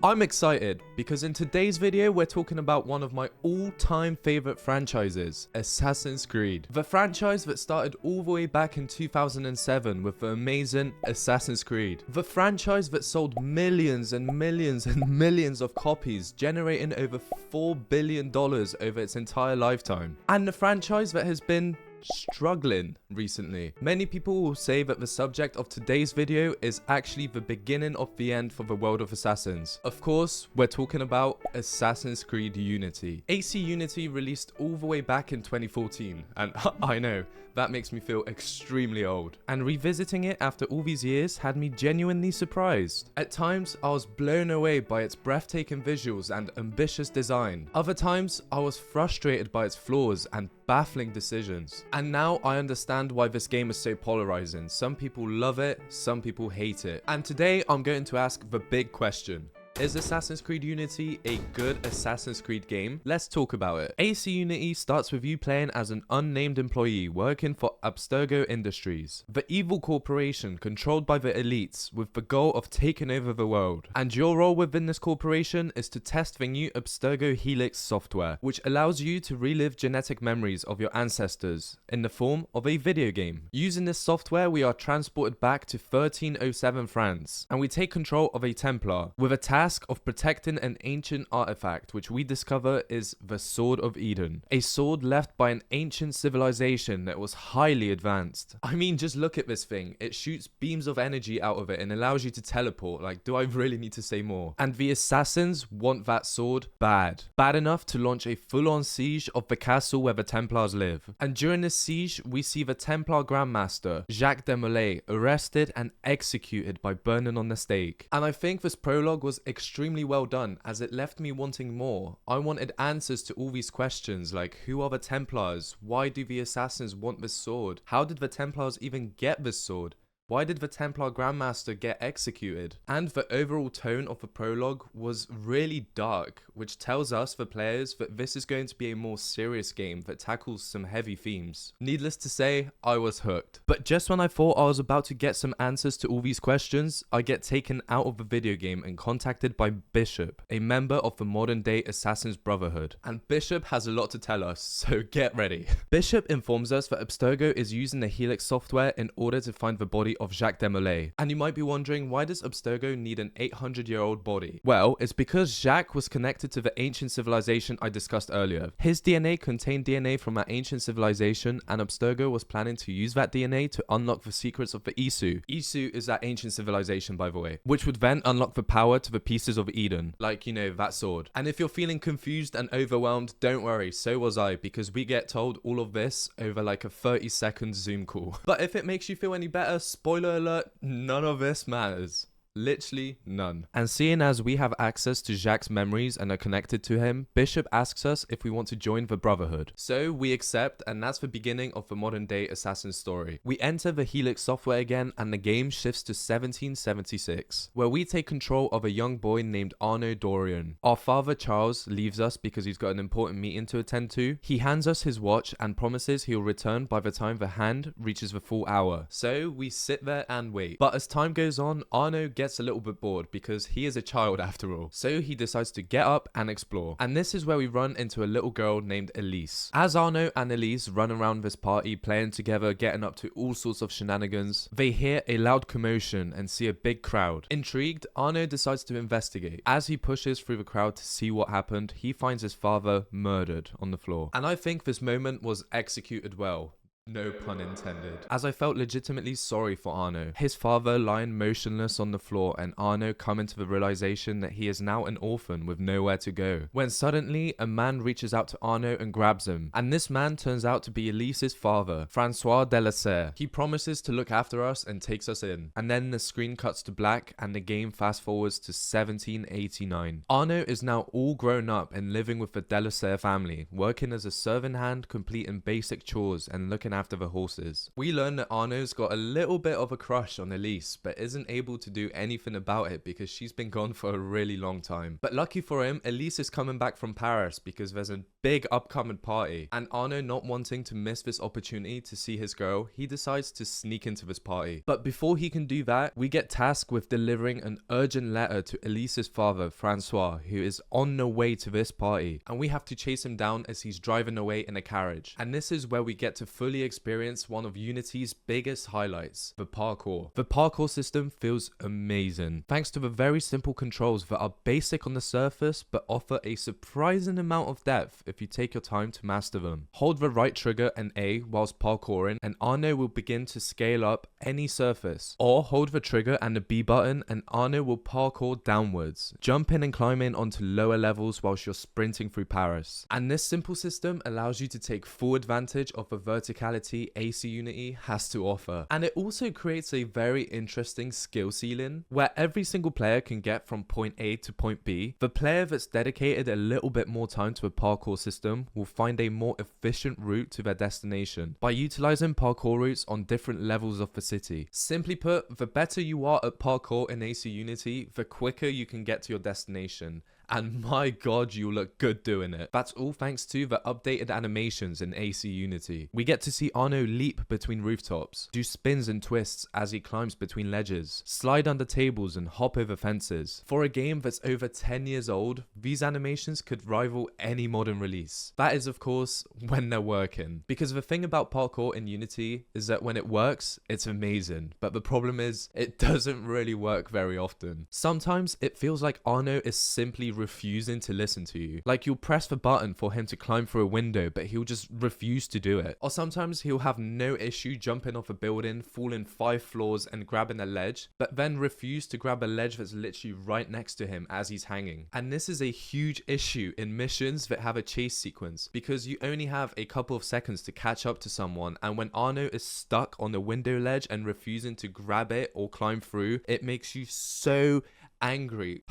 I'm excited because in today's video we're talking about one of my all-time favorite franchises, Assassin's Creed. The franchise that started all the way back in 2007 with the amazing Assassin's Creed. The franchise that sold millions and millions and millions of copies, generating over $4 billion over its entire lifetime. And the franchise that has been struggling recently. Many people will say that the subject of today's video is actually the beginning of the end for the world of Assassins. Of course, we're talking about Assassin's Creed Unity. AC Unity released all the way back in 2014, and I know, that makes me feel extremely old. And revisiting it after all these years had me genuinely surprised. At times, I was blown away by its breathtaking visuals and ambitious design. Other times, I was frustrated by its flaws and baffling decisions. And now I understand why this game is so polarizing. Some people love it, some people hate it. And today I'm going to ask the big question. Is Assassin's Creed Unity a good Assassin's Creed game? Let's talk about it. AC Unity starts with you playing as an unnamed employee working for Abstergo Industries, the evil corporation controlled by the elites with the goal of taking over the world. And your role within this corporation is to test the new Abstergo Helix software, which allows you to relive genetic memories of your ancestors in the form of a video game. Using this software, we are transported back to 1307 France, and we take control of a Templar with a task of protecting an ancient artifact, which we discover is the Sword of Eden, a sword left by an ancient civilization that was highly advanced. I mean, just look at this thing. It shoots beams of energy out of it and allows you to teleport. Like, do I really need to say more? And the assassins want that sword bad enough to launch a full-on siege of the castle where the Templars live. And during this siege, we see the Templar Grandmaster Jacques de Molay arrested and executed by burning on the stake. And I think this prologue was extremely well done, as it left me wanting more. I wanted answers to all these questions, like who are the Templars? Why do the assassins want this sword? How did the Templars even get this sword? Why did the Templar Grandmaster get executed? And the overall tone of the prologue was really dark, which tells us, the players, that this is going to be a more serious game that tackles some heavy themes. Needless to say, I was hooked. But just when I thought I was about to get some answers to all these questions, I get taken out of the video game and contacted by Bishop, a member of the modern day Assassin's Brotherhood. And Bishop has a lot to tell us, so get ready. Bishop informs us that Abstergo is using the Helix software in order to find the body of Jacques de Molay. And you might be wondering, why does Abstergo need an 800-year-old body? Well, it's because Jacques was connected to the ancient civilization I discussed earlier. His DNA contained DNA from that ancient civilization, and Abstergo was planning to use that DNA to unlock the secrets of the Isu. Isu is that ancient civilization, by the way, which would then unlock the power to the pieces of Eden, like, you know, that sword. And if you're feeling confused and overwhelmed, don't worry, so was I, because we get told all of this over like a 30-second Zoom call. But if it makes you feel any better, spoiler alert, none of this matters. Literally none. And seeing as we have access to Jacques' memories and are connected to him, Bishop asks us if we want to join the Brotherhood. So we accept, and that's the beginning of the modern day assassin story. We enter the Helix software again, and the game shifts to 1776, where we take control of a young boy named Arno Dorian. Our father Charles leaves us because he's got an important meeting to attend to. He hands us his watch and promises he'll return by the time the hand reaches the full hour. So we sit there and wait. But as time goes on, Arno gets a little bit bored because he is a child after all. So he decides to get up and explore. And this is where we run into a little girl named Elise. As Arno and Elise run around this party, playing together, getting up to all sorts of shenanigans, they hear a loud commotion and see a big crowd. Intrigued, Arno decides to investigate. As he pushes through the crowd to see what happened, he finds his father murdered on the floor. And I think this moment was executed well. No pun intended. As I felt legitimately sorry for Arno. His father lying motionless on the floor, and Arno coming to the realization that he is now an orphan with nowhere to go. When suddenly, a man reaches out to Arno and grabs him. And this man turns out to be Elise's father, Francois Delaserre. He promises to look after us and takes us in. And then the screen cuts to black and the game fast forwards to 1789. Arno is now all grown up and living with the Delaserre family, working as a serving hand, completing basic chores and looking after the horses. We learn that Arno's got a little bit of a crush on Elise, but isn't able to do anything about it because she's been gone for a really long time. But lucky for him, Elise is coming back from Paris because there's a big upcoming party, and Arno, not wanting to miss this opportunity to see his girl, he decides to sneak into this party. But before he can do that, we get tasked with delivering an urgent letter to Elise's father, Francois, who is on the way to this party, and we have to chase him down as he's driving away in a carriage. And this is where we get to fully experience one of Unity's biggest highlights, the parkour. The parkour system feels amazing, thanks to the very simple controls that are basic on the surface but offer a surprising amount of depth if you take your time to master them. Hold the right trigger and A whilst parkouring, and Arno will begin to scale up any surface, or hold the trigger and the B button and Arno will parkour downwards, jumping and climbing onto lower levels whilst you're sprinting through Paris. And this simple system allows you to take full advantage of the verticality AC Unity has to offer. And it also creates a very interesting skill ceiling where every single player can get from point A to point B. The player that's dedicated a little bit more time to a parkour system will find a more efficient route to their destination by utilizing parkour routes on different levels of the city. Simply put, the better you are at parkour in AC Unity, the quicker you can get to your destination. And my god, you look good doing it. That's all thanks to the updated animations in AC Unity. We get to see Arno leap between rooftops, do spins and twists as he climbs between ledges, slide under tables and hop over fences. For a game that's over 10 years old, these animations could rival any modern release. That is of course when they're working. Because the thing about parkour in Unity is that when it works, it's amazing. But the problem is, it doesn't really work very often. Sometimes it feels like Arno is simply refusing to listen to you. Like you'll press the button for him to climb through a window, but he'll just refuse to do it. Or sometimes he'll have no issue jumping off a building, falling 5 floors and grabbing a ledge, but then refuse to grab a ledge that's literally right next to him as he's hanging. And this is a huge issue in missions that have a chase sequence, because you only have a couple of seconds to catch up to someone, and when Arno is stuck on the window ledge and refusing to grab it or climb through, it makes you so angry.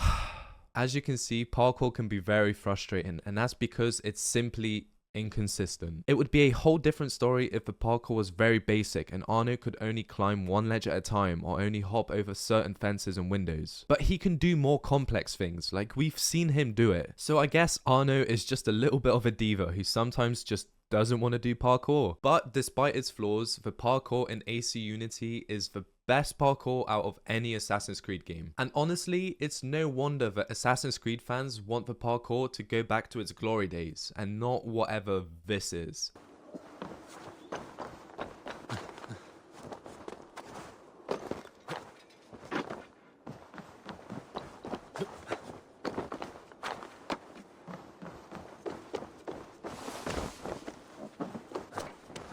As you can see, parkour can be very frustrating, and that's because it's simply inconsistent. It would be a whole different story if the parkour was very basic and Arno could only climb one ledge at a time or only hop over certain fences and windows. But he can do more complex things, like we've seen him do it. So I guess Arno is just a little bit of a diva who sometimes just doesn't want to do parkour. But despite its flaws, the parkour in AC Unity is the best parkour out of any Assassin's Creed game. And honestly, it's no wonder that Assassin's Creed fans want the parkour to go back to its glory days and not whatever this is.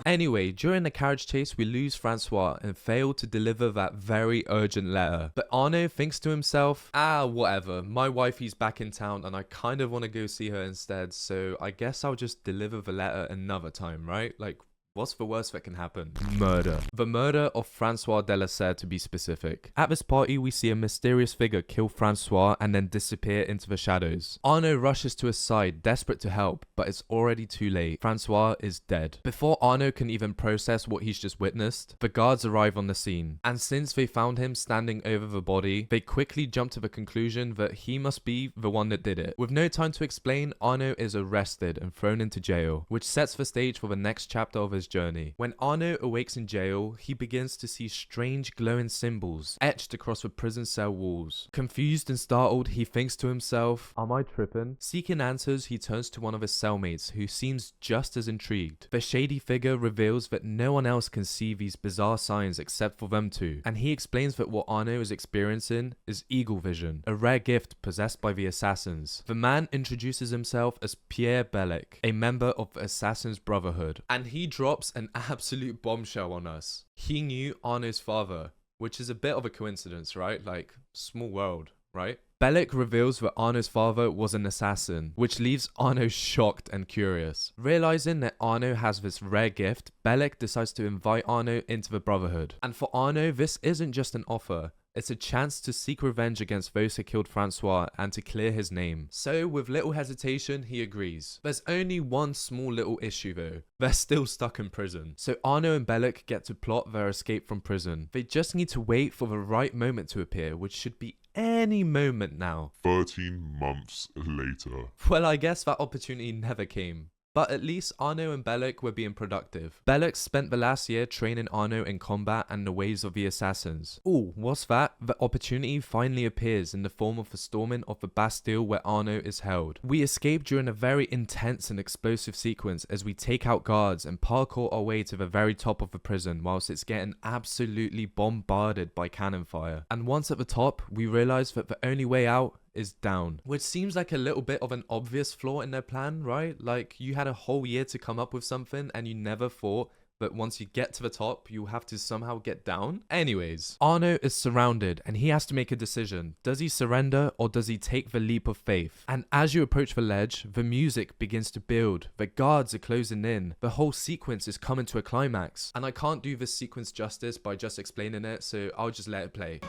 Anyway, during the carriage chase, we lose Francois and fail to deliver that very urgent letter. But Arno thinks to himself, whatever, my wifey's back in town and I kind of want to go see her instead, so I guess I'll just deliver the letter another time, right? Like, what's the worst that can happen? Murder. The murder of Francois de la Serre, to be specific. At this party, we see a mysterious figure kill Francois and then disappear into the shadows. Arno rushes to his side, desperate to help, but it's already too late. Francois is dead. Before Arno can even process what he's just witnessed, the guards arrive on the scene. And since they found him standing over the body, they quickly jump to the conclusion that he must be the one that did it. With no time to explain, Arno is arrested and thrown into jail, which sets the stage for the next chapter of his journey. When Arno awakes in jail, he begins to see strange glowing symbols etched across the prison cell walls. Confused and startled, he thinks to himself, am I tripping? Seeking answers, he turns to one of his cellmates who seems just as intrigued. The shady figure reveals that no one else can see these bizarre signs except for them two, and he explains that what Arno is experiencing is eagle vision, a rare gift possessed by the assassins. The man introduces himself as Pierre Bellic, a member of the Assassin's Brotherhood, and he drops an absolute bombshell on us. He knew Arno's father, which is a bit of a coincidence, right? Like, small world, right? Bellic reveals that Arno's father was an assassin, which leaves Arno shocked and curious. Realizing that Arno has this rare gift, Bellic decides to invite Arno into the Brotherhood. And for Arno, this isn't just an offer. It's a chance to seek revenge against those who killed Francois and to clear his name. So with little hesitation, he agrees. There's only one small little issue though. They're still stuck in prison. So Arno and Bellic get to plot their escape from prison. They just need to wait for the right moment to appear, which should be any moment now. 13 months later. Well, I guess that opportunity never came. But at least Arno and Bellic were being productive. Bellic spent the last year training Arno in combat and the ways of the assassins. Ooh, what's that? The opportunity finally appears in the form of the storming of the Bastille where Arno is held. We escape during a very intense and explosive sequence as we take out guards and parkour our way to the very top of the prison whilst it's getting absolutely bombarded by cannon fire. And once at the top, we realise that the only way out is down, which seems like a little bit of an obvious flaw in their plan, right? Like, you had a whole year to come up with something and you never thought that once you get to the top, you have to somehow get down. Anyways, Arno is surrounded and he has to make a decision. Does he surrender or does he take the leap of faith? And as you approach the ledge, the music begins to build. The guards are closing in. The whole sequence is coming to a climax. And I can't do this sequence justice by just explaining it, so I'll just let it play.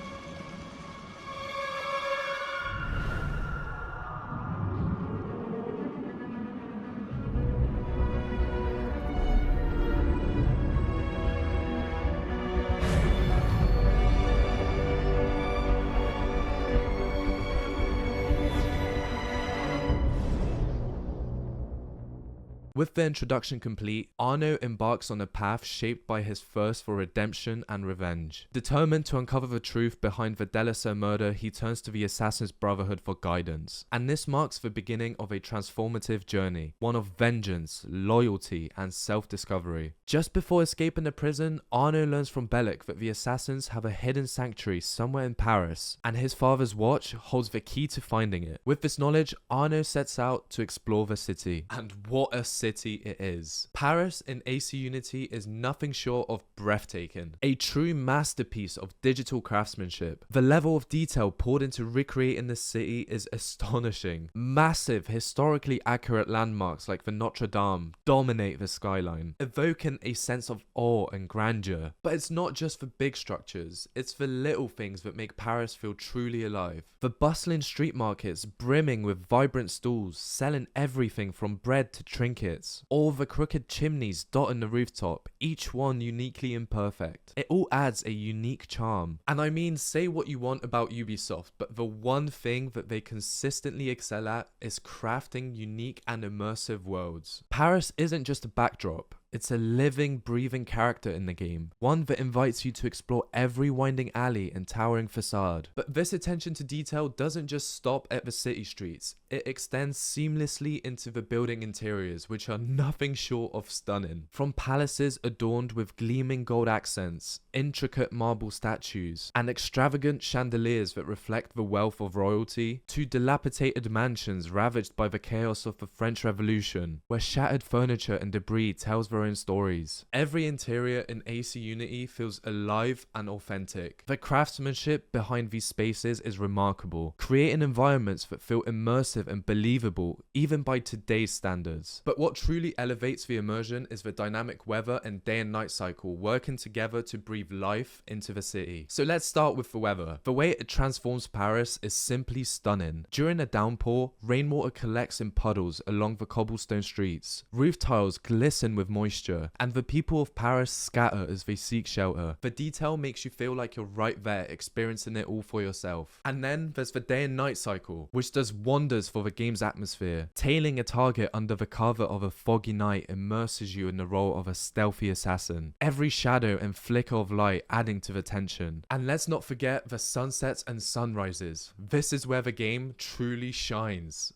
With the introduction complete, Arno embarks on a path shaped by his thirst for redemption and revenge. Determined to uncover the truth behind the Delasser murder, he turns to the Assassin's Brotherhood for guidance. And this marks the beginning of a transformative journey, one of vengeance, loyalty, and self-discovery. Just before escaping the prison, Arno learns from Bellic that the Assassins have a hidden sanctuary somewhere in Paris, and his father's watch holds the key to finding it. With this knowledge, Arno sets out to explore the city. And what a city it is. Paris in AC Unity is nothing short of breathtaking. A true masterpiece of digital craftsmanship. The level of detail poured into recreating the city is astonishing. Massive, historically accurate landmarks like the Notre Dame dominate the skyline, evoking a sense of awe and grandeur. But it's not just the big structures, it's the little things that make Paris feel truly alive. The bustling street markets brimming with vibrant stalls, selling everything from bread to trinkets. All the crooked chimneys dotting the rooftop, each one uniquely imperfect. It all adds a unique charm. And I mean, say what you want about Ubisoft, but the one thing that they consistently excel at is crafting unique and immersive worlds. Paris isn't just a backdrop. It's a living, breathing character in the game, one that invites you to explore every winding alley and towering facade. But this attention to detail doesn't just stop at the city streets, it extends seamlessly into the building interiors, which are nothing short of stunning. From palaces adorned with gleaming gold accents, intricate marble statues, and extravagant chandeliers that reflect the wealth of royalty, to dilapidated mansions ravaged by the chaos of the French Revolution, where shattered furniture and debris tells their own stories. Every interior in AC Unity feels alive and authentic. The craftsmanship behind these spaces is remarkable, creating environments that feel immersive and believable even by today's standards. But what truly elevates the immersion is the dynamic weather and day and night cycle working together to breathe life into the city. So let's start with the weather. The way it transforms Paris is simply stunning. During a downpour, rainwater collects in puddles along the cobblestone streets. Roof tiles glisten with moisture, and the people of Paris scatter as they seek shelter. The detail makes you feel like you're right there, experiencing it all for yourself. And then there's the day and night cycle, which does wonders for the game's atmosphere. Tailing a target under the cover of a foggy night immerses you in the role of a stealthy assassin. Every shadow and flicker of light adding to the tension. And let's not forget the sunsets and sunrises. This is where the game truly shines.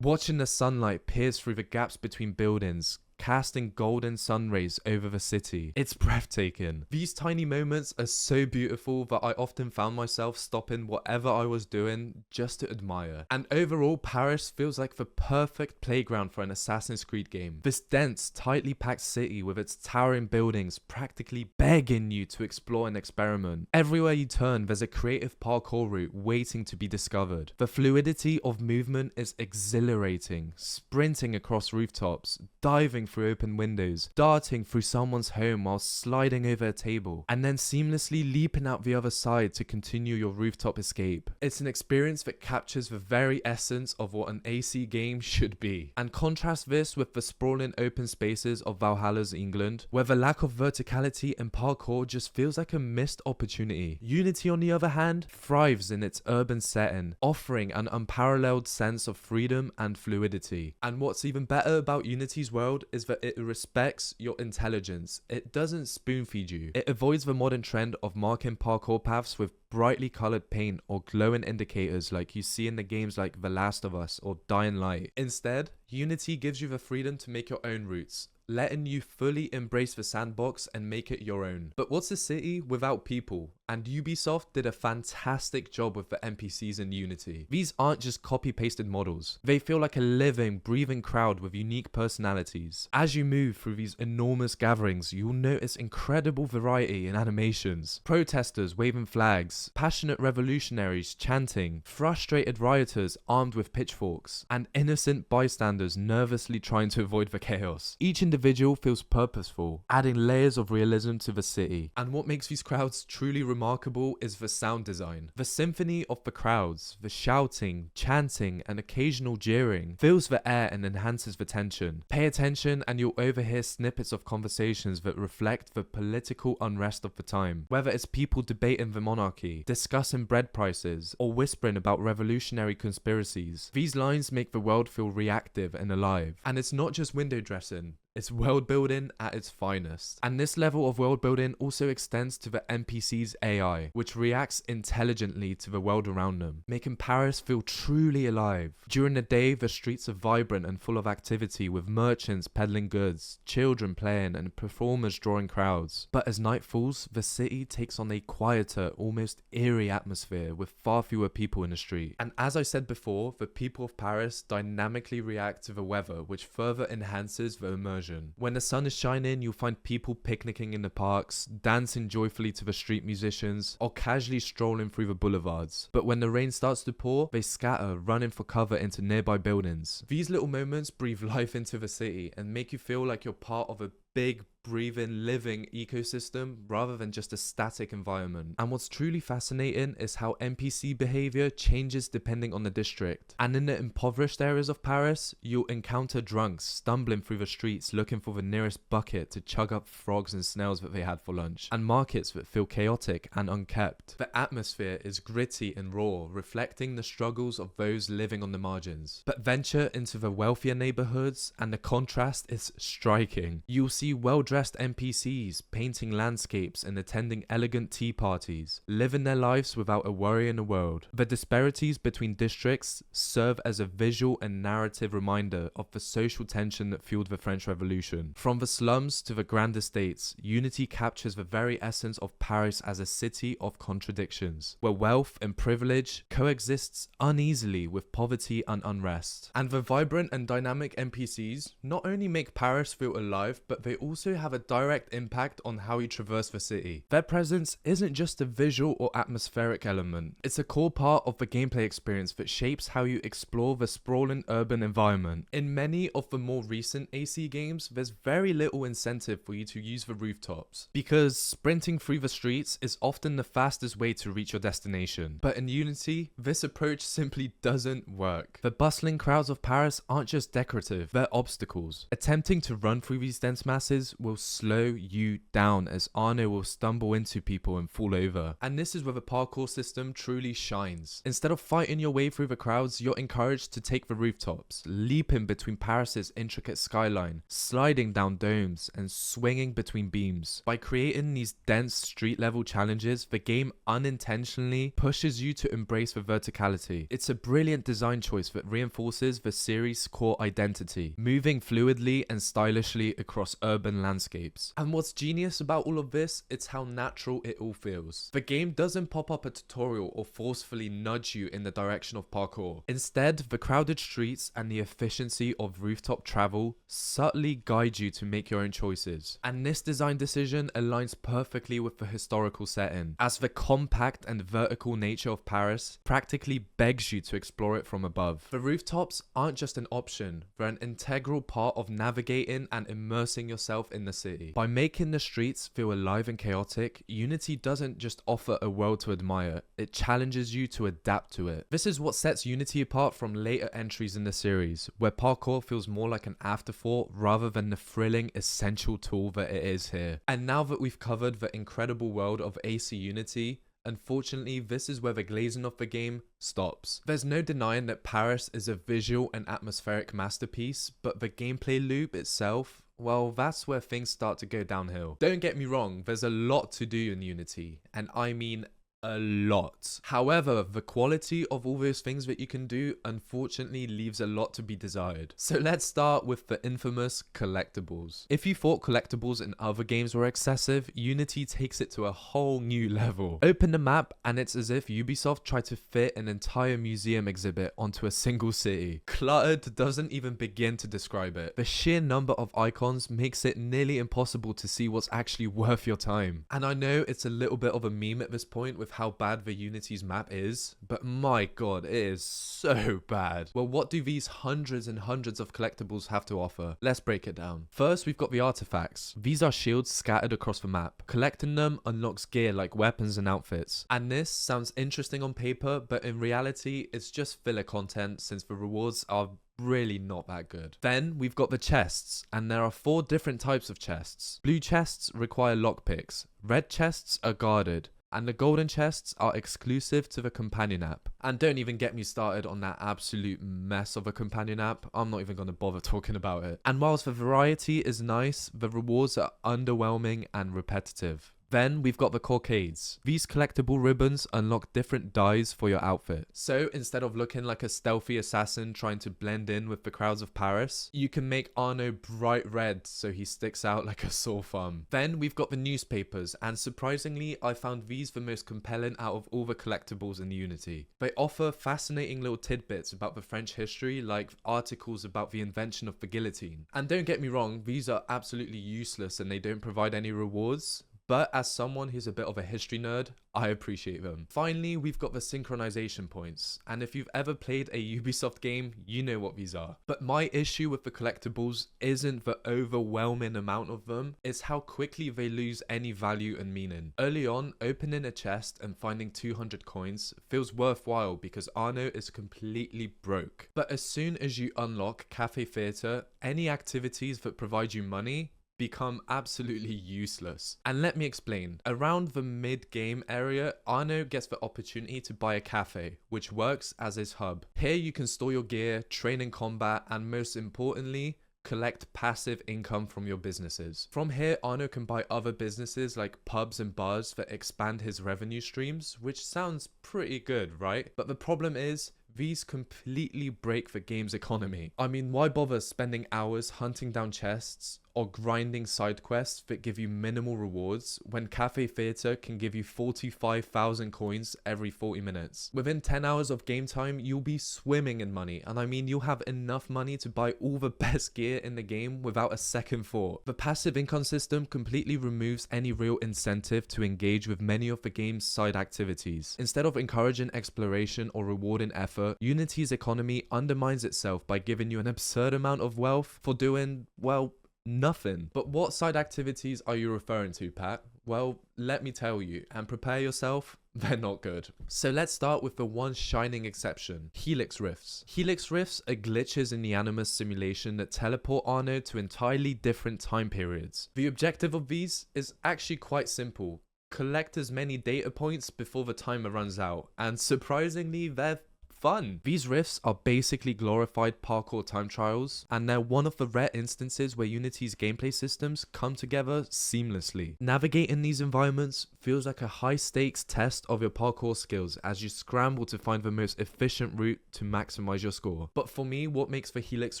Watching the sunlight pierce through the gaps between buildings, casting golden sun rays over the city. It's breathtaking. These tiny moments are so beautiful that I often found myself stopping whatever I was doing just to admire. And overall, Paris feels like the perfect playground for an Assassin's Creed game. This dense, tightly packed city with its towering buildings practically begging you to explore and experiment. Everywhere you turn, there's a creative parkour route waiting to be discovered. The fluidity of movement is exhilarating. Sprinting across rooftops, diving jumping through open windows, darting through someone's home while sliding over a table, and then seamlessly leaping out the other side to continue your rooftop escape. It's an experience that captures the very essence of what an AC game should be. And contrast this with the sprawling open spaces of Valhalla's England, where the lack of verticality and parkour just feels like a missed opportunity. Unity, on the other hand, thrives in its urban setting, offering an unparalleled sense of freedom and fluidity. And what's even better about Unity's world is that it respects your intelligence. It doesn't spoon feed you. It avoids the modern trend of marking parkour paths with brightly colored paint or glowing indicators like you see in the games like The Last of Us or Dying Light. Instead, Unity gives you the freedom to make your own routes, letting you fully embrace the sandbox and make it your own. But what's a city without people? And Ubisoft did a fantastic job with the NPCs in Unity. These aren't just copy-pasted models. They feel like a living, breathing crowd with unique personalities. As you move through these enormous gatherings, you'll notice incredible variety in animations. Protesters waving flags, passionate revolutionaries chanting, frustrated rioters armed with pitchforks, and innocent bystanders nervously trying to avoid the chaos. Each individual feels purposeful, adding layers of realism to the city. And what makes these crowds truly remarkable is the sound design. The symphony of the crowds, the shouting, chanting, and occasional jeering fills the air and enhances the tension. Pay attention and you'll overhear snippets of conversations that reflect the political unrest of the time. Whether it's people debating the monarchy, discussing bread prices, or whispering about revolutionary conspiracies, these lines make the world feel reactive and alive. And it's not just window dressing. It's world building at its finest. And this level of world building also extends to the NPC's AI, which reacts intelligently to the world around them, making Paris feel truly alive. During the day, the streets are vibrant and full of activity, with merchants peddling goods, children playing, and performers drawing crowds. But as night falls, the city takes on a quieter, almost eerie atmosphere with far fewer people in the street. And as I said before, the people of Paris dynamically react to the weather, which further enhances the immersion. When the sun is shining, you'll find people picnicking in the parks, dancing joyfully to the street musicians, or casually strolling through the boulevards. But when the rain starts to pour, they scatter, running for cover into nearby buildings. These little moments breathe life into the city and make you feel like you're part of a big, breathing, living ecosystem rather than just a static environment. And what's truly fascinating is how NPC behavior changes depending on the district. And in the impoverished areas of Paris, you'll encounter drunks stumbling through the streets looking for the nearest bucket to chug up frogs and snails that they had for lunch, and markets that feel chaotic and unkept. The atmosphere is gritty and raw, reflecting the struggles of those living on the margins. But venture into the wealthier neighborhoods and the contrast is striking. You'll see well-dressed NPCs painting landscapes and attending elegant tea parties, living their lives without a worry in the world. The disparities between districts serve as a visual and narrative reminder of the social tension that fueled the French Revolution. From the slums to the grand estates, Unity captures the very essence of Paris as a city of contradictions, where wealth and privilege coexists uneasily with poverty and unrest. And the vibrant and dynamic NPCs not only make Paris feel alive, but they also have a direct impact on how you traverse the city. Their presence isn't just a visual or atmospheric element, it's a core part of the gameplay experience that shapes how you explore the sprawling urban environment. In many of the more recent AC games, there's very little incentive for you to use the rooftops, because sprinting through the streets is often the fastest way to reach your destination. But in Unity, this approach simply doesn't work. The bustling crowds of Paris aren't just decorative, they're obstacles. Attempting to run through these dense masses will slow you down, as Arno will stumble into people and fall over. And this is where the parkour system truly shines. Instead of fighting your way through the crowds, you're encouraged to take the rooftops, leaping between Paris's intricate skyline, sliding down domes, and swinging between beams. By creating these dense street level challenges, the game unintentionally pushes you to embrace the verticality. It's a brilliant design choice that reinforces the series' core identity, moving fluidly and stylishly across urban landscapes. landscapes. And what's genius about all of this, it's how natural it all feels. The game doesn't pop up a tutorial or forcefully nudge you in the direction of parkour. Instead, the crowded streets and the efficiency of rooftop travel subtly guide you to make your own choices. And this design decision aligns perfectly with the historical setting, as the compact and vertical nature of Paris practically begs you to explore it from above. The rooftops aren't just an option, they're an integral part of navigating and immersing yourself in the city. By making the streets feel alive and chaotic, Unity doesn't just offer a world to admire, it challenges you to adapt to it. This is what sets Unity apart from later entries in the series, where parkour feels more like an afterthought rather than the thrilling, essential tool that it is here. And now that we've covered the incredible world of AC Unity, unfortunately, this is where the glazing of the game stops. There's no denying that Paris is a visual and atmospheric masterpiece, but the gameplay loop itself, well, that's where things start to go downhill. Don't get me wrong, there's a lot to do in Unity, and I mean a lot. However, the quality of all those things that you can do unfortunately leaves a lot to be desired. So let's start with the infamous collectibles. If you thought collectibles in other games were excessive, Unity takes it to a whole new level. Open the map and it's as if Ubisoft tried to fit an entire museum exhibit onto a single city. Cluttered doesn't even begin to describe it. The sheer number of icons makes it nearly impossible to see what's actually worth your time. And I know it's a little bit of a meme at this point with how bad the Unity's map is, but my god, it is so bad. Well, what do these hundreds and hundreds of collectibles have to offer? Let's break it down. First, we've got the artifacts. These are shields scattered across the map. Collecting them unlocks gear like weapons and outfits. And this sounds interesting on paper, but in reality, it's just filler content since the rewards are really not that good. Then we've got the chests, and there are 4 different types of chests. Blue chests require lockpicks, red chests are guarded, and the golden chests are exclusive to the companion app. And don't even get me started on that absolute mess of a companion app. I'm not even going to bother talking about it. And whilst the variety is nice, the rewards are underwhelming and repetitive. Then we've got the cockades. These collectible ribbons unlock different dyes for your outfit. So instead of looking like a stealthy assassin trying to blend in with the crowds of Paris, you can make Arno bright red so he sticks out like a sore thumb. Then we've got the newspapers, and surprisingly I found these the most compelling out of all the collectibles in Unity. They offer fascinating little tidbits about the French history, like articles about the invention of the guillotine. And don't get me wrong, these are absolutely useless and they don't provide any rewards. But as someone who's a bit of a history nerd, I appreciate them. Finally, we've got the synchronization points. And if you've ever played a Ubisoft game, you know what these are. But my issue with the collectibles isn't the overwhelming amount of them, it's how quickly they lose any value and meaning. Early on, opening a chest and finding 200 coins feels worthwhile because Arno is completely broke. But as soon as you unlock Cafe Theatre, any activities that provide you money become absolutely useless. And let me explain. Around the mid-game area, Arno gets the opportunity to buy a cafe, which works as his hub. Here you can store your gear, train in combat, and most importantly, collect passive income from your businesses. From here, Arno can buy other businesses like pubs and bars that expand his revenue streams, which sounds pretty good, right? But the problem is, these completely break the game's economy. I mean, why bother spending hours hunting down chests or grinding side quests that give you minimal rewards when Cafe Theatre can give you 45,000 coins every 40 minutes. Within 10 hours of game time, you'll be swimming in money, and I mean you'll have enough money to buy all the best gear in the game without a second thought. The passive income system completely removes any real incentive to engage with many of the game's side activities. Instead of encouraging exploration or rewarding effort, Unity's economy undermines itself by giving you an absurd amount of wealth for doing, well, nothing. But what side activities are you referring to, Pat? Well, let me tell you, and prepare yourself, they're not good. So let's start with the one shining exception, Helix Rifts. Helix Rifts are glitches in the Animus simulation that teleport Arno to entirely different time periods. The objective of these is actually quite simple. Collect as many data points before the timer runs out, and surprisingly, they're fun. These rifts are basically glorified parkour time trials, and they're one of the rare instances where Unity's gameplay systems come together seamlessly. Navigating these environments feels like a high stakes test of your parkour skills as you scramble to find the most efficient route to maximize your score. But for me, what makes the Helix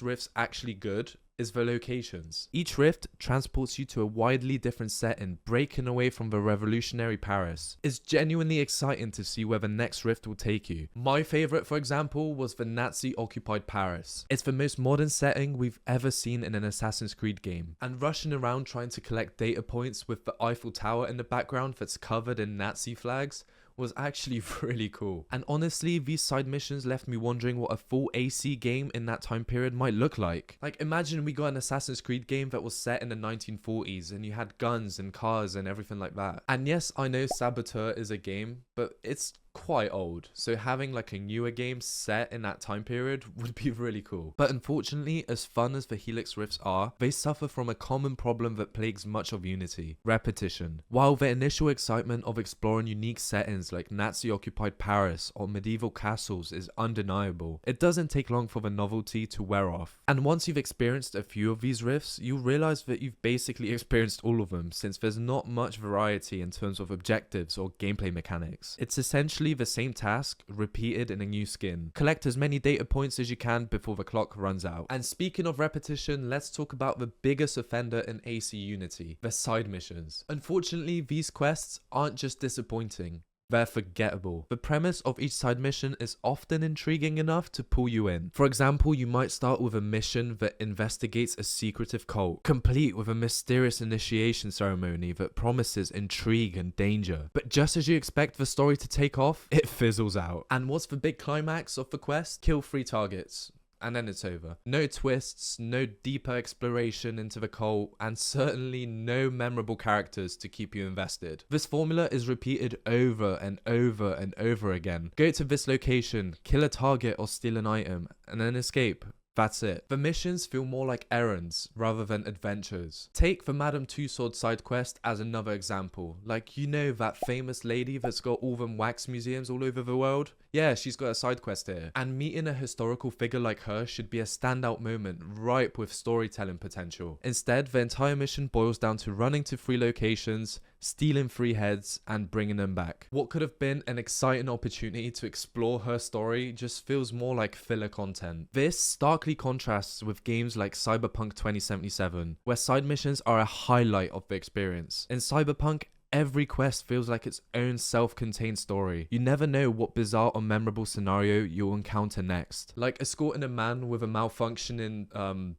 rifts actually good is the locations. Each rift transports you to a widely different setting, breaking away from the revolutionary Paris. It's genuinely exciting to see where the next rift will take you. My favorite, for example, was the Nazi-occupied Paris. It's the most modern setting we've ever seen in an Assassin's Creed game, and rushing around trying to collect data points with the Eiffel Tower in the background that's covered in Nazi flags was actually really cool. And honestly, these side missions left me wondering what a full AC game in that time period might look like. Like, imagine we got an Assassin's Creed game that was set in the 1940s and you had guns and cars and everything like that. And yes, I know Saboteur is a game, but it's quite old, so having like a newer game set in that time period would be really cool. But unfortunately, as fun as the Helix rifts are, they suffer from a common problem that plagues much of Unity: repetition. While the initial excitement of exploring unique settings like Nazi-occupied Paris or medieval castles is undeniable, it doesn't take long for the novelty to wear off. And once you've experienced a few of these rifts, you'll realize that you've basically experienced all of them, since there's not much variety in terms of objectives or gameplay mechanics. It's essentially the same task repeated in a new skin. Collect as many data points as you can before the clock runs out. And speaking of repetition, let's talk about the biggest offender in AC Unity: the side missions. Unfortunately, these quests aren't just disappointing, they're forgettable. The premise of each side mission is often intriguing enough to pull you in. For example, you might start with a mission that investigates a secretive cult, complete with a mysterious initiation ceremony that promises intrigue and danger. But just as you expect the story to take off, it fizzles out. And what's the big climax of the quest? Kill 3 targets. And then it's over. No twists, no deeper exploration into the cult, and certainly no memorable characters to keep you invested. This formula is repeated over and over and over again. Go to this location, kill a target or steal an item, and then escape. That's it. The missions feel more like errands rather than adventures. Take the Madame Tussauds side quest as another example. Like, you know that famous lady that's got all them wax museums all over the world? Yeah, she's got a side quest here. And meeting a historical figure like her should be a standout moment, ripe with storytelling potential. Instead, the entire mission boils down to running to 3 locations, stealing 3 heads, and bringing them back. What could have been an exciting opportunity to explore her story just feels more like filler content. This starkly contrasts with games like Cyberpunk 2077, where side missions are a highlight of the experience. In Cyberpunk, every quest feels like its own self-contained story. You never know what bizarre or memorable scenario you'll encounter next. Like escorting a man with a malfunctioning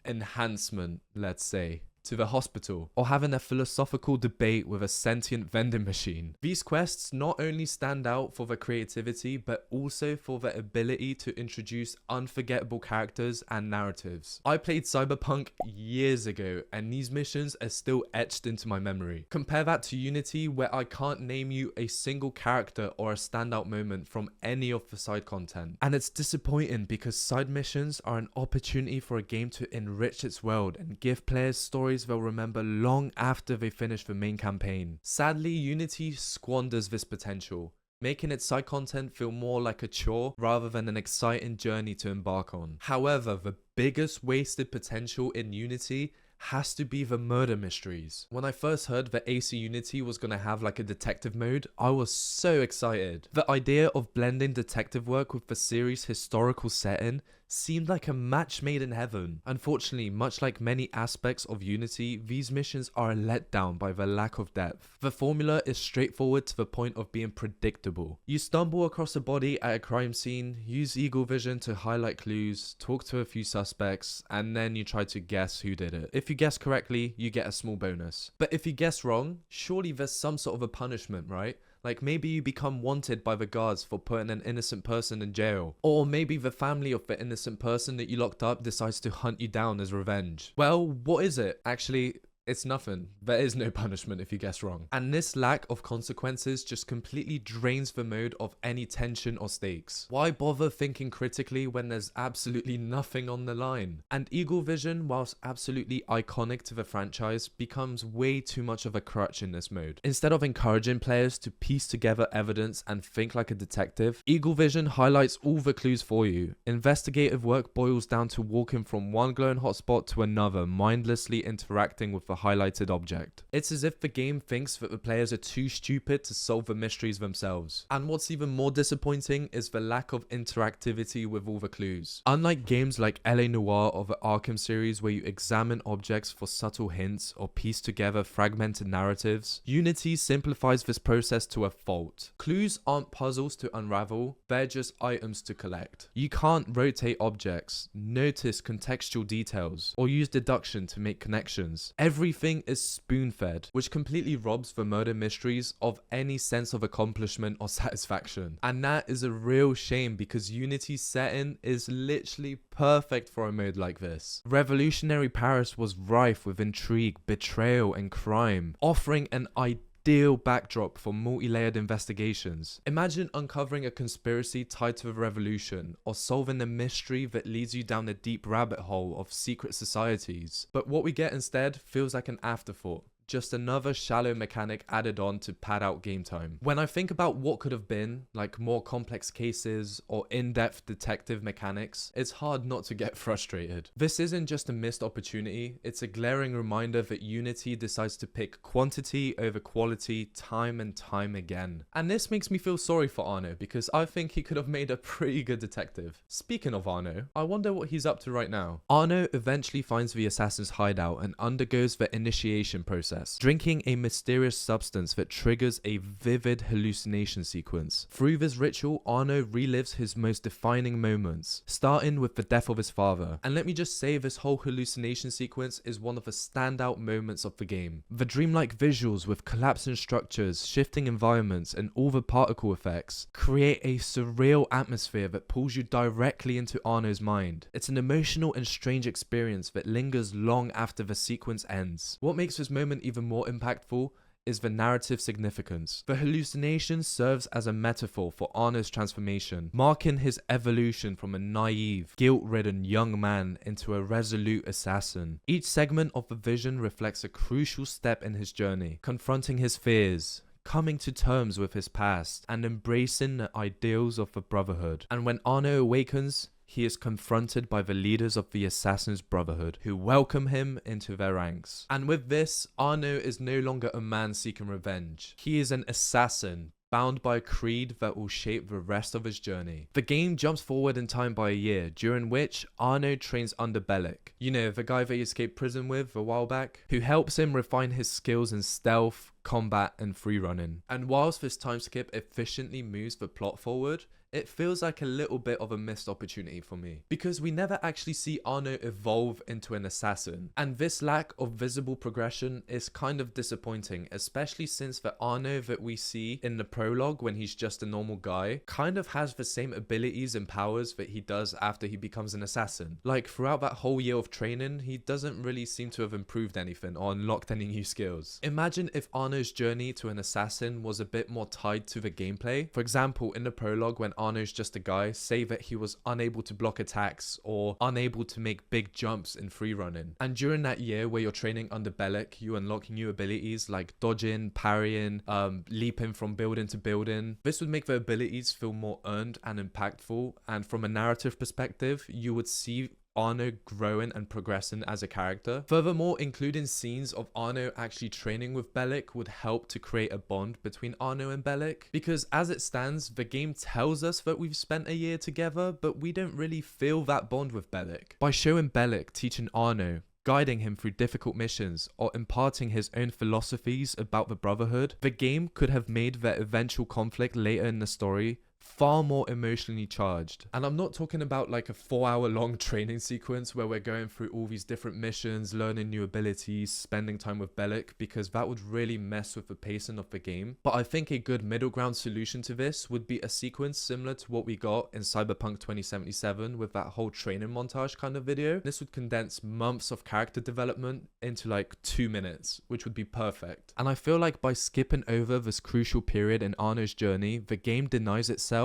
enhancement, let's say, to the hospital, or having a philosophical debate with a sentient vending machine. These quests not only stand out for their creativity, but also for their ability to introduce unforgettable characters and narratives. I played Cyberpunk years ago, and these missions are still etched into my memory. Compare that to Unity, where I can't name you a single character or a standout moment from any of the side content. And it's disappointing because side missions are an opportunity for a game to enrich its world and give players stories they'll remember long after they finish the main campaign. Sadly, Unity squanders this potential, making its side content feel more like a chore rather than an exciting journey to embark on. However, the biggest wasted potential in Unity has to be the murder mysteries. When I first heard that AC Unity was gonna have like a detective mode, I was so excited. The idea of blending detective work with the series' historical setting seemed like a match made in heaven. Unfortunately, much like many aspects of Unity, these missions are a letdown by the lack of depth. The formula is straightforward to the point of being predictable. You stumble across a body at a crime scene, use eagle vision to highlight clues, talk to a few suspects, and then you try to guess who did it. If you guess correctly, you get a small bonus. But if you guess wrong, surely there's some sort of a punishment, right? Like maybe you become wanted by the guards for putting an innocent person in jail. Or maybe the family of the innocent person that you locked up decides to hunt you down as revenge. Well, what is it? Actually, it's nothing. There is no punishment if you guess wrong. And this lack of consequences just completely drains the mode of any tension or stakes. Why bother thinking critically when there's absolutely nothing on the line? And Eagle Vision, whilst absolutely iconic to the franchise, becomes way too much of a crutch in this mode. Instead of encouraging players to piece together evidence and think like a detective, Eagle Vision highlights all the clues for you. Investigative work boils down to walking from one glowing hotspot to another, mindlessly interacting with the a highlighted object. It's as if the game thinks that the players are too stupid to solve the mysteries themselves. And what's even more disappointing is the lack of interactivity with all the clues. Unlike games like LA Noire or the Arkham series where you examine objects for subtle hints or piece together fragmented narratives, Unity simplifies this process to a fault. Clues aren't puzzles to unravel, they're just items to collect. You can't rotate objects, notice contextual details, or use deduction to make connections. Everything is spoon-fed, which completely robs the murder mysteries of any sense of accomplishment or satisfaction. And that is a real shame because Unity's setting is literally perfect for a mode like this. Revolutionary Paris was rife with intrigue, betrayal, and crime, offering an ideal backdrop for multi-layered investigations. Imagine uncovering a conspiracy tied to a revolution, or solving a mystery that leads you down a deep rabbit hole of secret societies. But what we get instead feels like an afterthought. Just another shallow mechanic added on to pad out game time. When I think about what could have been, like more complex cases or in-depth detective mechanics, it's hard not to get frustrated. This isn't just a missed opportunity, it's a glaring reminder that Unity decides to pick quantity over quality time and time again. And this makes me feel sorry for Arno because I think he could have made a pretty good detective. Speaking of Arno, I wonder what he's up to right now. Arno eventually finds the assassin's hideout and undergoes the initiation process, drinking a mysterious substance that triggers a vivid hallucination sequence. Through this ritual, Arno relives his most defining moments, starting with the death of his father. And let me just say, this whole hallucination sequence is one of the standout moments of the game. The dreamlike visuals with collapsing structures, shifting environments, and all the particle effects create a surreal atmosphere that pulls you directly into Arno's mind. It's an emotional and strange experience that lingers long after the sequence ends. What makes this moment even more impactful is the narrative significance. The hallucination serves as a metaphor for Arno's transformation, marking his evolution from a naive, guilt-ridden young man into a resolute assassin. Each segment of the vision reflects a crucial step in his journey, confronting his fears, coming to terms with his past, and embracing the ideals of the Brotherhood. And when Arno awakens, he is confronted by the leaders of the Assassin's Brotherhood, who welcome him into their ranks. And with this, Arno is no longer a man seeking revenge. He is an assassin, bound by a creed that will shape the rest of his journey. The game jumps forward in time by a year, during which Arno trains under Bellic. You know, the guy that he escaped prison with a while back, who helps him refine his skills in stealth, combat, and free running. And whilst this time skip efficiently moves the plot forward, it feels like a little bit of a missed opportunity for me, because we never actually see Arno evolve into an assassin, and this lack of visible progression is kind of disappointing, especially since the Arno that we see in the prologue when he's just a normal guy kind of has the same abilities and powers that he does after he becomes an assassin. Like throughout that whole year of training, he doesn't really seem to have improved anything or unlocked any new skills. Imagine if Arno's journey to an assassin was a bit more tied to the gameplay. For example, in the prologue when Arno's just a guy, say that he was unable to block attacks or unable to make big jumps in free running. And during that year where you're training under Bellic, you unlock new abilities like dodging, parrying, leaping from building to building. This would make the abilities feel more earned and impactful, and from a narrative perspective, you would see Arno growing and progressing as a character. Furthermore, including scenes of Arno actually training with Bellic would help to create a bond between Arno and Bellic, because as it stands, the game tells us that we've spent a year together, but we don't really feel that bond with Bellic. By showing Bellic teaching Arno, guiding him through difficult missions, or imparting his own philosophies about the Brotherhood, the game could have made their eventual conflict later in the story far more emotionally charged. And I'm not talking about like a 4-hour long training sequence where we're going through all these different missions, learning new abilities, spending time with Bellic, because that would really mess with the pacing of the game. But I think a good middle ground solution to this would be a sequence similar to what we got in Cyberpunk 2077 with that whole training montage kind of video. This would condense months of character development into like 2 minutes, which would be perfect. And I feel like by skipping over this crucial period in Arno's journey, the game denies itself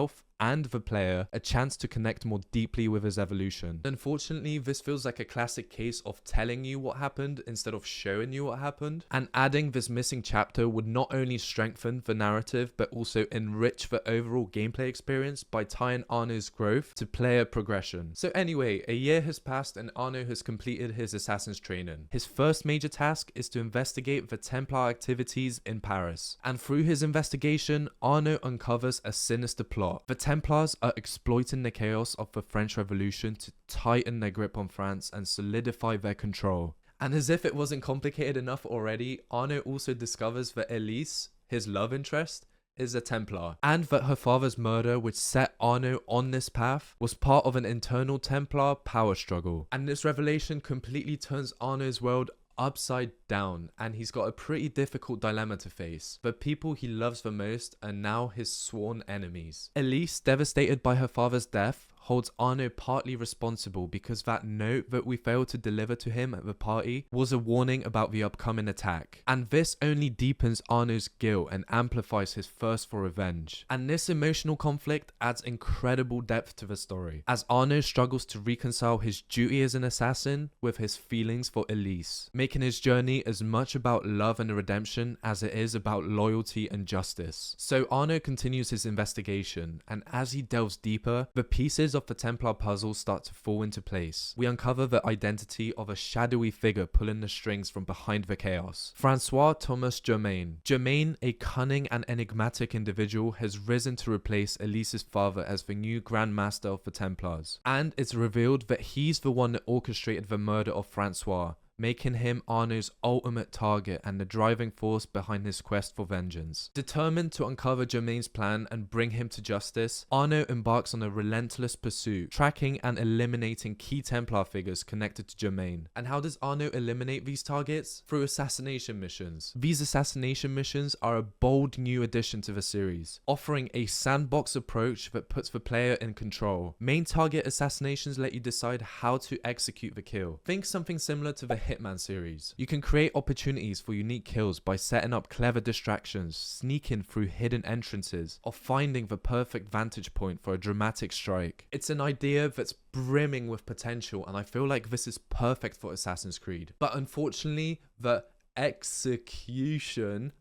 and the player a chance to connect more deeply with his evolution. Unfortunately, this feels like a classic case of telling you what happened instead of showing you what happened, and adding this missing chapter would not only strengthen the narrative but also enrich the overall gameplay experience by tying Arno's growth to player progression. So anyway, a year has passed and Arno has completed his assassin's training. His first major task is to investigate the Templar activities in Paris, and through his investigation, Arno uncovers a sinister plot. The Templars are exploiting the chaos of the French Revolution to tighten their grip on France and solidify their control. And as if it wasn't complicated enough already, Arno also discovers that Elise, his love interest, is a Templar, and that her father's murder, which set Arno on this path, was part of an internal Templar power struggle. And this revelation completely turns Arno's world upside down, and he's got a pretty difficult dilemma to face. The people he loves the most are now his sworn enemies. Elise, devastated by her father's death, holds Arno partly responsible because that note that we failed to deliver to him at the party was a warning about the upcoming attack. And this only deepens Arno's guilt and amplifies his thirst for revenge. And this emotional conflict adds incredible depth to the story, as Arno struggles to reconcile his duty as an assassin with his feelings for Elise, making his journey as much about love and redemption as it is about loyalty and justice. So Arno continues his investigation, and as he delves deeper, the pieces of the Templar puzzle start to fall into place. We uncover the identity of a shadowy figure pulling the strings from behind the chaos. Francois Thomas Germain. Germain, a cunning and enigmatic individual, has risen to replace Elise's father as the new Grand Master of the Templars. And it's revealed that he's the one that orchestrated the murder of Francois, making him Arno's ultimate target and the driving force behind his quest for vengeance. Determined to uncover Germain's plan and bring him to justice, Arno embarks on a relentless pursuit, tracking and eliminating key Templar figures connected to Germain. And how does Arno eliminate these targets? Through assassination missions. These assassination missions are a bold new addition to the series, offering a sandbox approach that puts the player in control. Main target assassinations let you decide how to execute the kill. Think something similar to the Hitman series. You can create opportunities for unique kills by setting up clever distractions, sneaking through hidden entrances, or finding the perfect vantage point for a dramatic strike. It's an idea that's brimming with potential, and I feel like this is perfect for Assassin's Creed. But unfortunately, the execution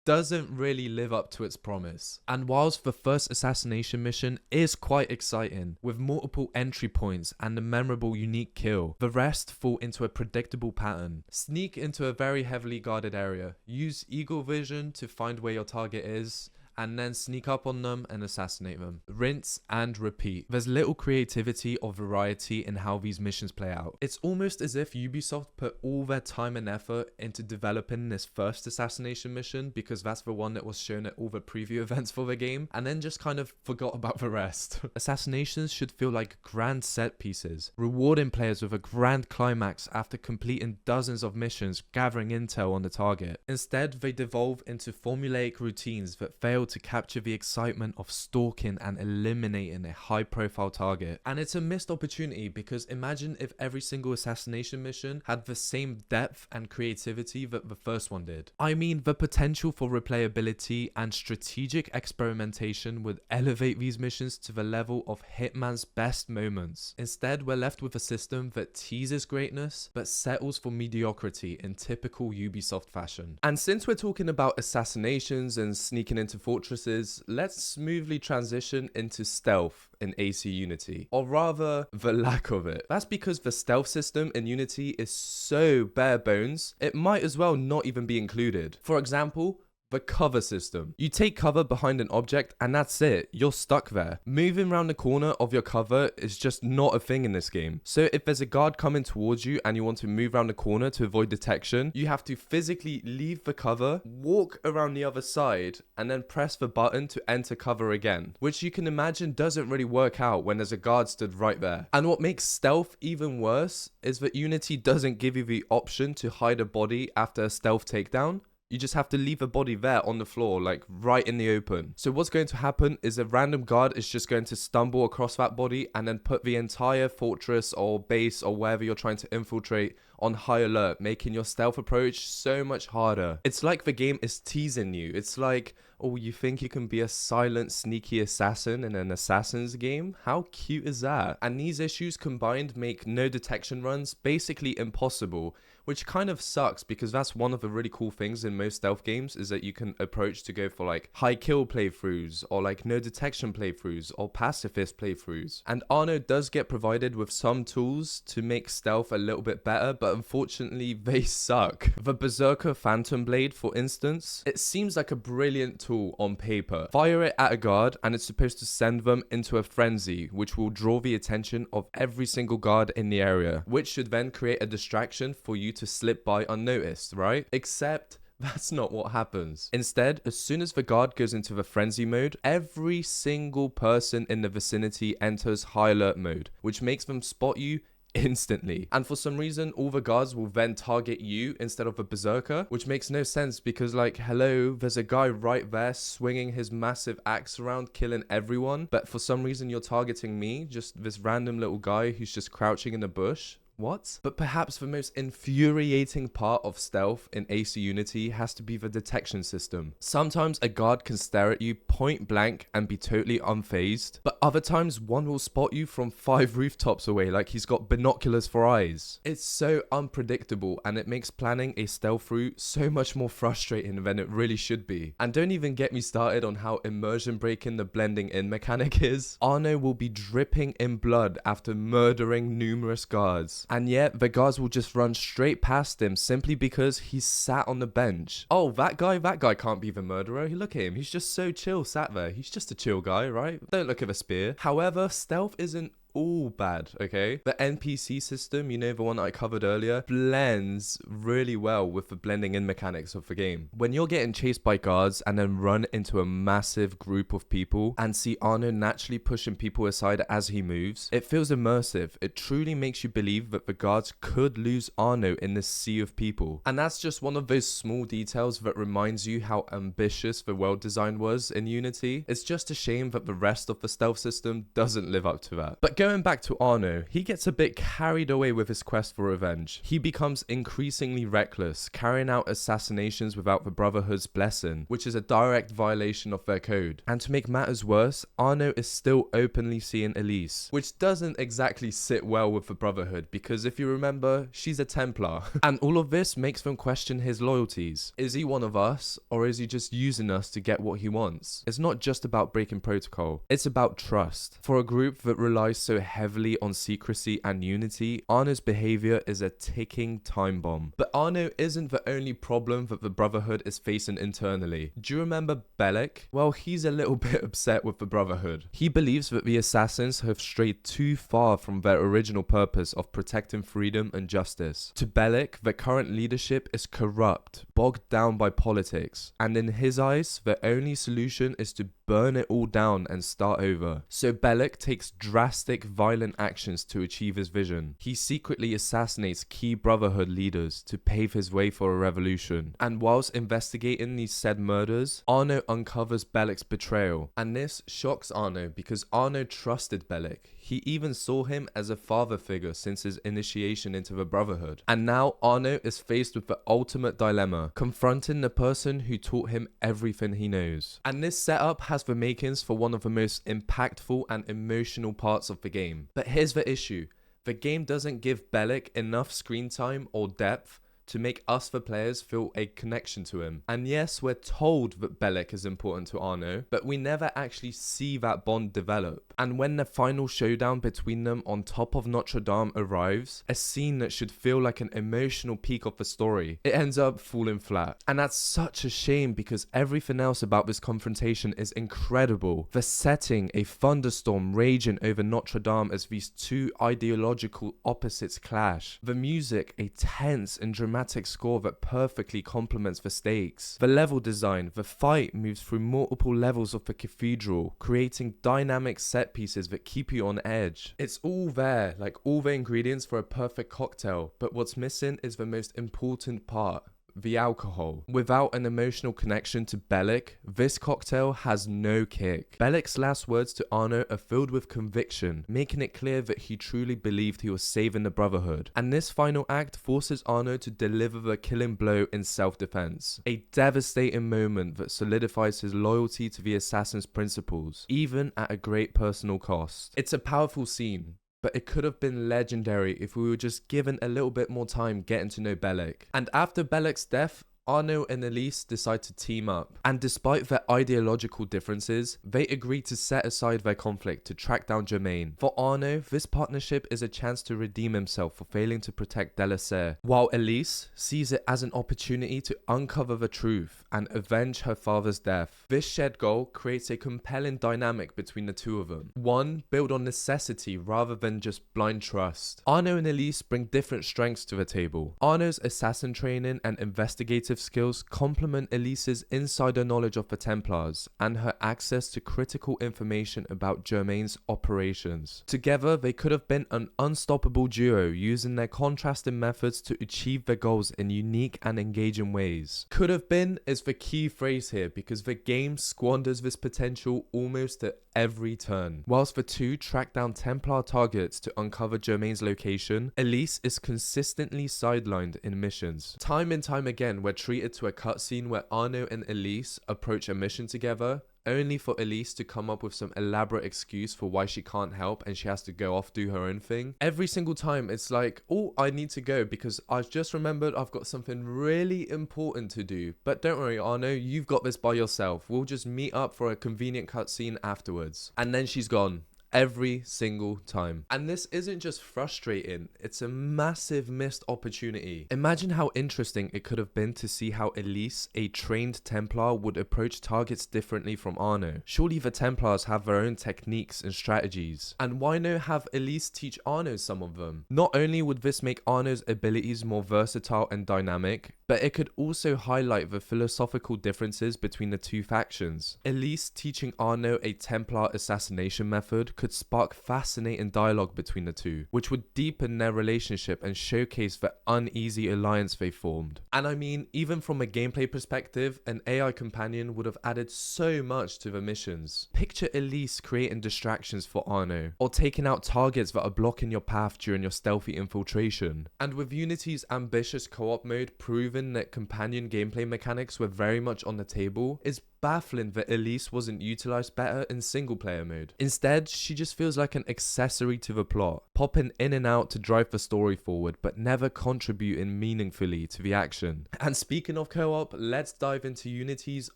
doesn't really live up to its promise. And whilst the first assassination mission is quite exciting, with multiple entry points and a memorable unique kill, the rest fall into a predictable pattern. Sneak into a very heavily guarded area, use eagle vision to find where your target is, and then sneak up on them and assassinate them. Rinse and repeat. There's little creativity or variety in how these missions play out. It's almost as if Ubisoft put all their time and effort into developing this first assassination mission, because that's the one that was shown at all the preview events for the game, and then just kind of forgot about the rest. Assassinations should feel like grand set pieces, rewarding players with a grand climax after completing dozens of missions gathering intel on the target. Instead, they devolve into formulaic routines that fail to capture the excitement of stalking and eliminating a high-profile target. And it's a missed opportunity, because imagine if every single assassination mission had the same depth and creativity that the first one did. I mean, the potential for replayability and strategic experimentation would elevate these missions to the level of Hitman's best moments. Instead, we're left with a system that teases greatness but settles for mediocrity in typical Ubisoft fashion. And since we're talking about assassinations and sneaking into fortresses, let's smoothly transition into stealth in AC Unity, or rather the lack of it. That's because the stealth system in Unity is so bare bones, it might as well not even be included. For example, the cover system. You take cover behind an object and that's it, you're stuck there. Moving around the corner of your cover is just not a thing in this game. So if there's a guard coming towards you and you want to move around the corner to avoid detection, you have to physically leave the cover, walk around the other side, and then press the button to enter cover again, which you can imagine doesn't really work out when there's a guard stood right there. And what makes stealth even worse is that Unity doesn't give you the option to hide a body after a stealth takedown. You just have to leave a body there on the floor, like right in the open. So what's going to happen is a random guard is just going to stumble across that body and then put the entire fortress or base or wherever you're trying to infiltrate on high alert, making your stealth approach so much harder. It's like the game is teasing you. It's like, oh, you think you can be a silent, sneaky assassin in an Assassin's game? How cute is that? And these issues combined make no detection runs basically impossible, which kind of sucks because that's one of the really cool things in most stealth games is that you can approach to go for like high kill playthroughs or like no detection playthroughs or pacifist playthroughs. And Arno does get provided with some tools to make stealth a little bit better, but unfortunately they suck. The Berserker Phantom Blade, for instance, it seems like a brilliant tool on paper. Fire it at a guard and it's supposed to send them into a frenzy, which will draw the attention of every single guard in the area, which should then create a distraction for you to slip by unnoticed, right? Except that's not what happens. Instead, as soon as the guard goes into the frenzy mode, every single person in the vicinity enters high alert mode, which makes them spot you instantly. And for some reason, all the guards will then target you instead of the berserker, which makes no sense because like, hello, there's a guy right there swinging his massive axe around, killing everyone. But for some reason, you're targeting me, just this random little guy who's just crouching in a bush. What? But perhaps the most infuriating part of stealth in AC Unity has to be the detection system. Sometimes a guard can stare at you point blank and be totally unfazed, but other times one will spot you from 5 rooftops away like he's got binoculars for eyes. It's so unpredictable and it makes planning a stealth route so much more frustrating than it really should be. And don't even get me started on how immersion breaking the blending in mechanic is. Arno will be dripping in blood after murdering numerous guards. And yet, the guards will just run straight past him simply because he's sat on the bench. Oh, that guy can't be the murderer. Look at him. He's just so chill sat there. He's just a chill guy, right? Don't look at the spear. However, stealth isn't all bad, okay? The NPC system, you know, the one I covered earlier, blends really well with the blending in mechanics of the game. When you're getting chased by guards and then run into a massive group of people and see Arno naturally pushing people aside as he moves, it feels immersive. It truly makes you believe that the guards could lose Arno in this sea of people. And that's just one of those small details that reminds you how ambitious the world design was in Unity. It's just a shame that the rest of the stealth system doesn't live up to that. But going back to Arno, he gets a bit carried away with his quest for revenge. He becomes increasingly reckless, carrying out assassinations without the Brotherhood's blessing, which is a direct violation of their code. And to make matters worse, Arno is still openly seeing Elise, which doesn't exactly sit well with the Brotherhood because if you remember, she's a Templar. And all of this makes them question his loyalties. Is he one of us, or is he just using us to get what he wants? It's not just about breaking protocol, it's about trust. For a group that relies so heavily on secrecy and unity, Arno's behavior is a ticking time bomb. But Arno isn't the only problem that the Brotherhood is facing internally. Do you remember Bellic? Well, he's a little bit upset with the Brotherhood. He believes that the assassins have strayed too far from their original purpose of protecting freedom and justice. To Bellic, the current leadership is corrupt, bogged down by politics, and in his eyes, the only solution is to burn it all down and start over. So Bellic takes drastic, violent actions to achieve his vision. He secretly assassinates key Brotherhood leaders to pave his way for a revolution. And whilst investigating these said murders, Arno uncovers Bellic's betrayal. And this shocks Arno because Arno trusted Bellic. He even saw him as a father figure since his initiation into the Brotherhood. And now Arno is faced with the ultimate dilemma, confronting the person who taught him everything he knows. And this setup has the makings for one of the most impactful and emotional parts of the game. But here's the issue. The game doesn't give Bellic enough screen time or depth to make us, the players, feel a connection to him. And yes, we're told that Bellic is important to Arno, but we never actually see that bond develop. And when the final showdown between them on top of Notre Dame arrives, a scene that should feel like an emotional peak of the story, it ends up falling flat. And that's such a shame because everything else about this confrontation is incredible. The setting, a thunderstorm raging over Notre Dame as these two ideological opposites clash. The music, a tense and dramatic score that perfectly complements the stakes. The level design, the fight moves through multiple levels of the cathedral, creating dynamic set pieces that keep you on edge. It's all there, like all the ingredients for a perfect cocktail, but what's missing is the most important part. the alcohol. Without an emotional connection to Bellic, this cocktail has no kick. Bellic's last words to Arno are filled with conviction, making it clear that he truly believed he was saving the Brotherhood. And this final act forces Arno to deliver the killing blow in self-defense. A devastating moment that solidifies his loyalty to the assassin's principles, even at a great personal cost. It's a powerful scene, but it could have been legendary if we were just given a little bit more time getting to know Bellic. And after Bellic's death, Arno and Elise decide to team up, and despite their ideological differences, they agree to set aside their conflict to track down Germain. For Arno, this partnership is a chance to redeem himself for failing to protect Delasere, while Elise sees it as an opportunity to uncover the truth and avenge her father's death. This shared goal creates a compelling dynamic between the two of them, one built on necessity rather than just blind trust. Arno and Elise bring different strengths to the table. Arno's assassin training and investigative skills complement Elise's insider knowledge of the Templars and her access to critical information about Germain's operations. Together, they could have been an unstoppable duo using their contrasting methods to achieve their goals in unique and engaging ways. Could have been is the key phrase here because the game squanders this potential almost at every turn. Whilst the two track down Templar targets to uncover Germain's location, Elise is consistently sidelined in missions. Time and time again, we're treated to a cutscene where Arno and Elise approach a mission together, only for Elise to come up with some elaborate excuse for why she can't help and she has to go off do her own thing. Every single time it's like, oh, I need to go because I've just remembered I've got something really important to do. But don't worry, Arno, you've got this by yourself. We'll just meet up for a convenient cutscene afterwards. And then she's gone. Every single time. And this isn't just frustrating, it's a massive missed opportunity. Imagine how interesting it could have been to see how Elise, a trained Templar, would approach targets differently from Arno. Surely the Templars have their own techniques and strategies. And why not have Elise teach Arno some of them? Not only would this make Arno's abilities more versatile and dynamic, but it could also highlight the philosophical differences between the two factions. Elise teaching Arno a Templar assassination method could spark fascinating dialogue between the two, which would deepen their relationship and showcase the uneasy alliance they formed. And I mean, even from a gameplay perspective, an AI companion would have added so much to the missions. Picture Elise creating distractions for Arno, or taking out targets that are blocking your path during your stealthy infiltration. And with Unity's ambitious co-op mode proving that companion gameplay mechanics were very much on the table, it's baffling that Elise wasn't utilized better in single player mode. Instead, she just feels like an accessory to the plot, popping in and out to drive the story forward, but never contributing meaningfully to the action. And speaking of co-op, let's dive into Unity's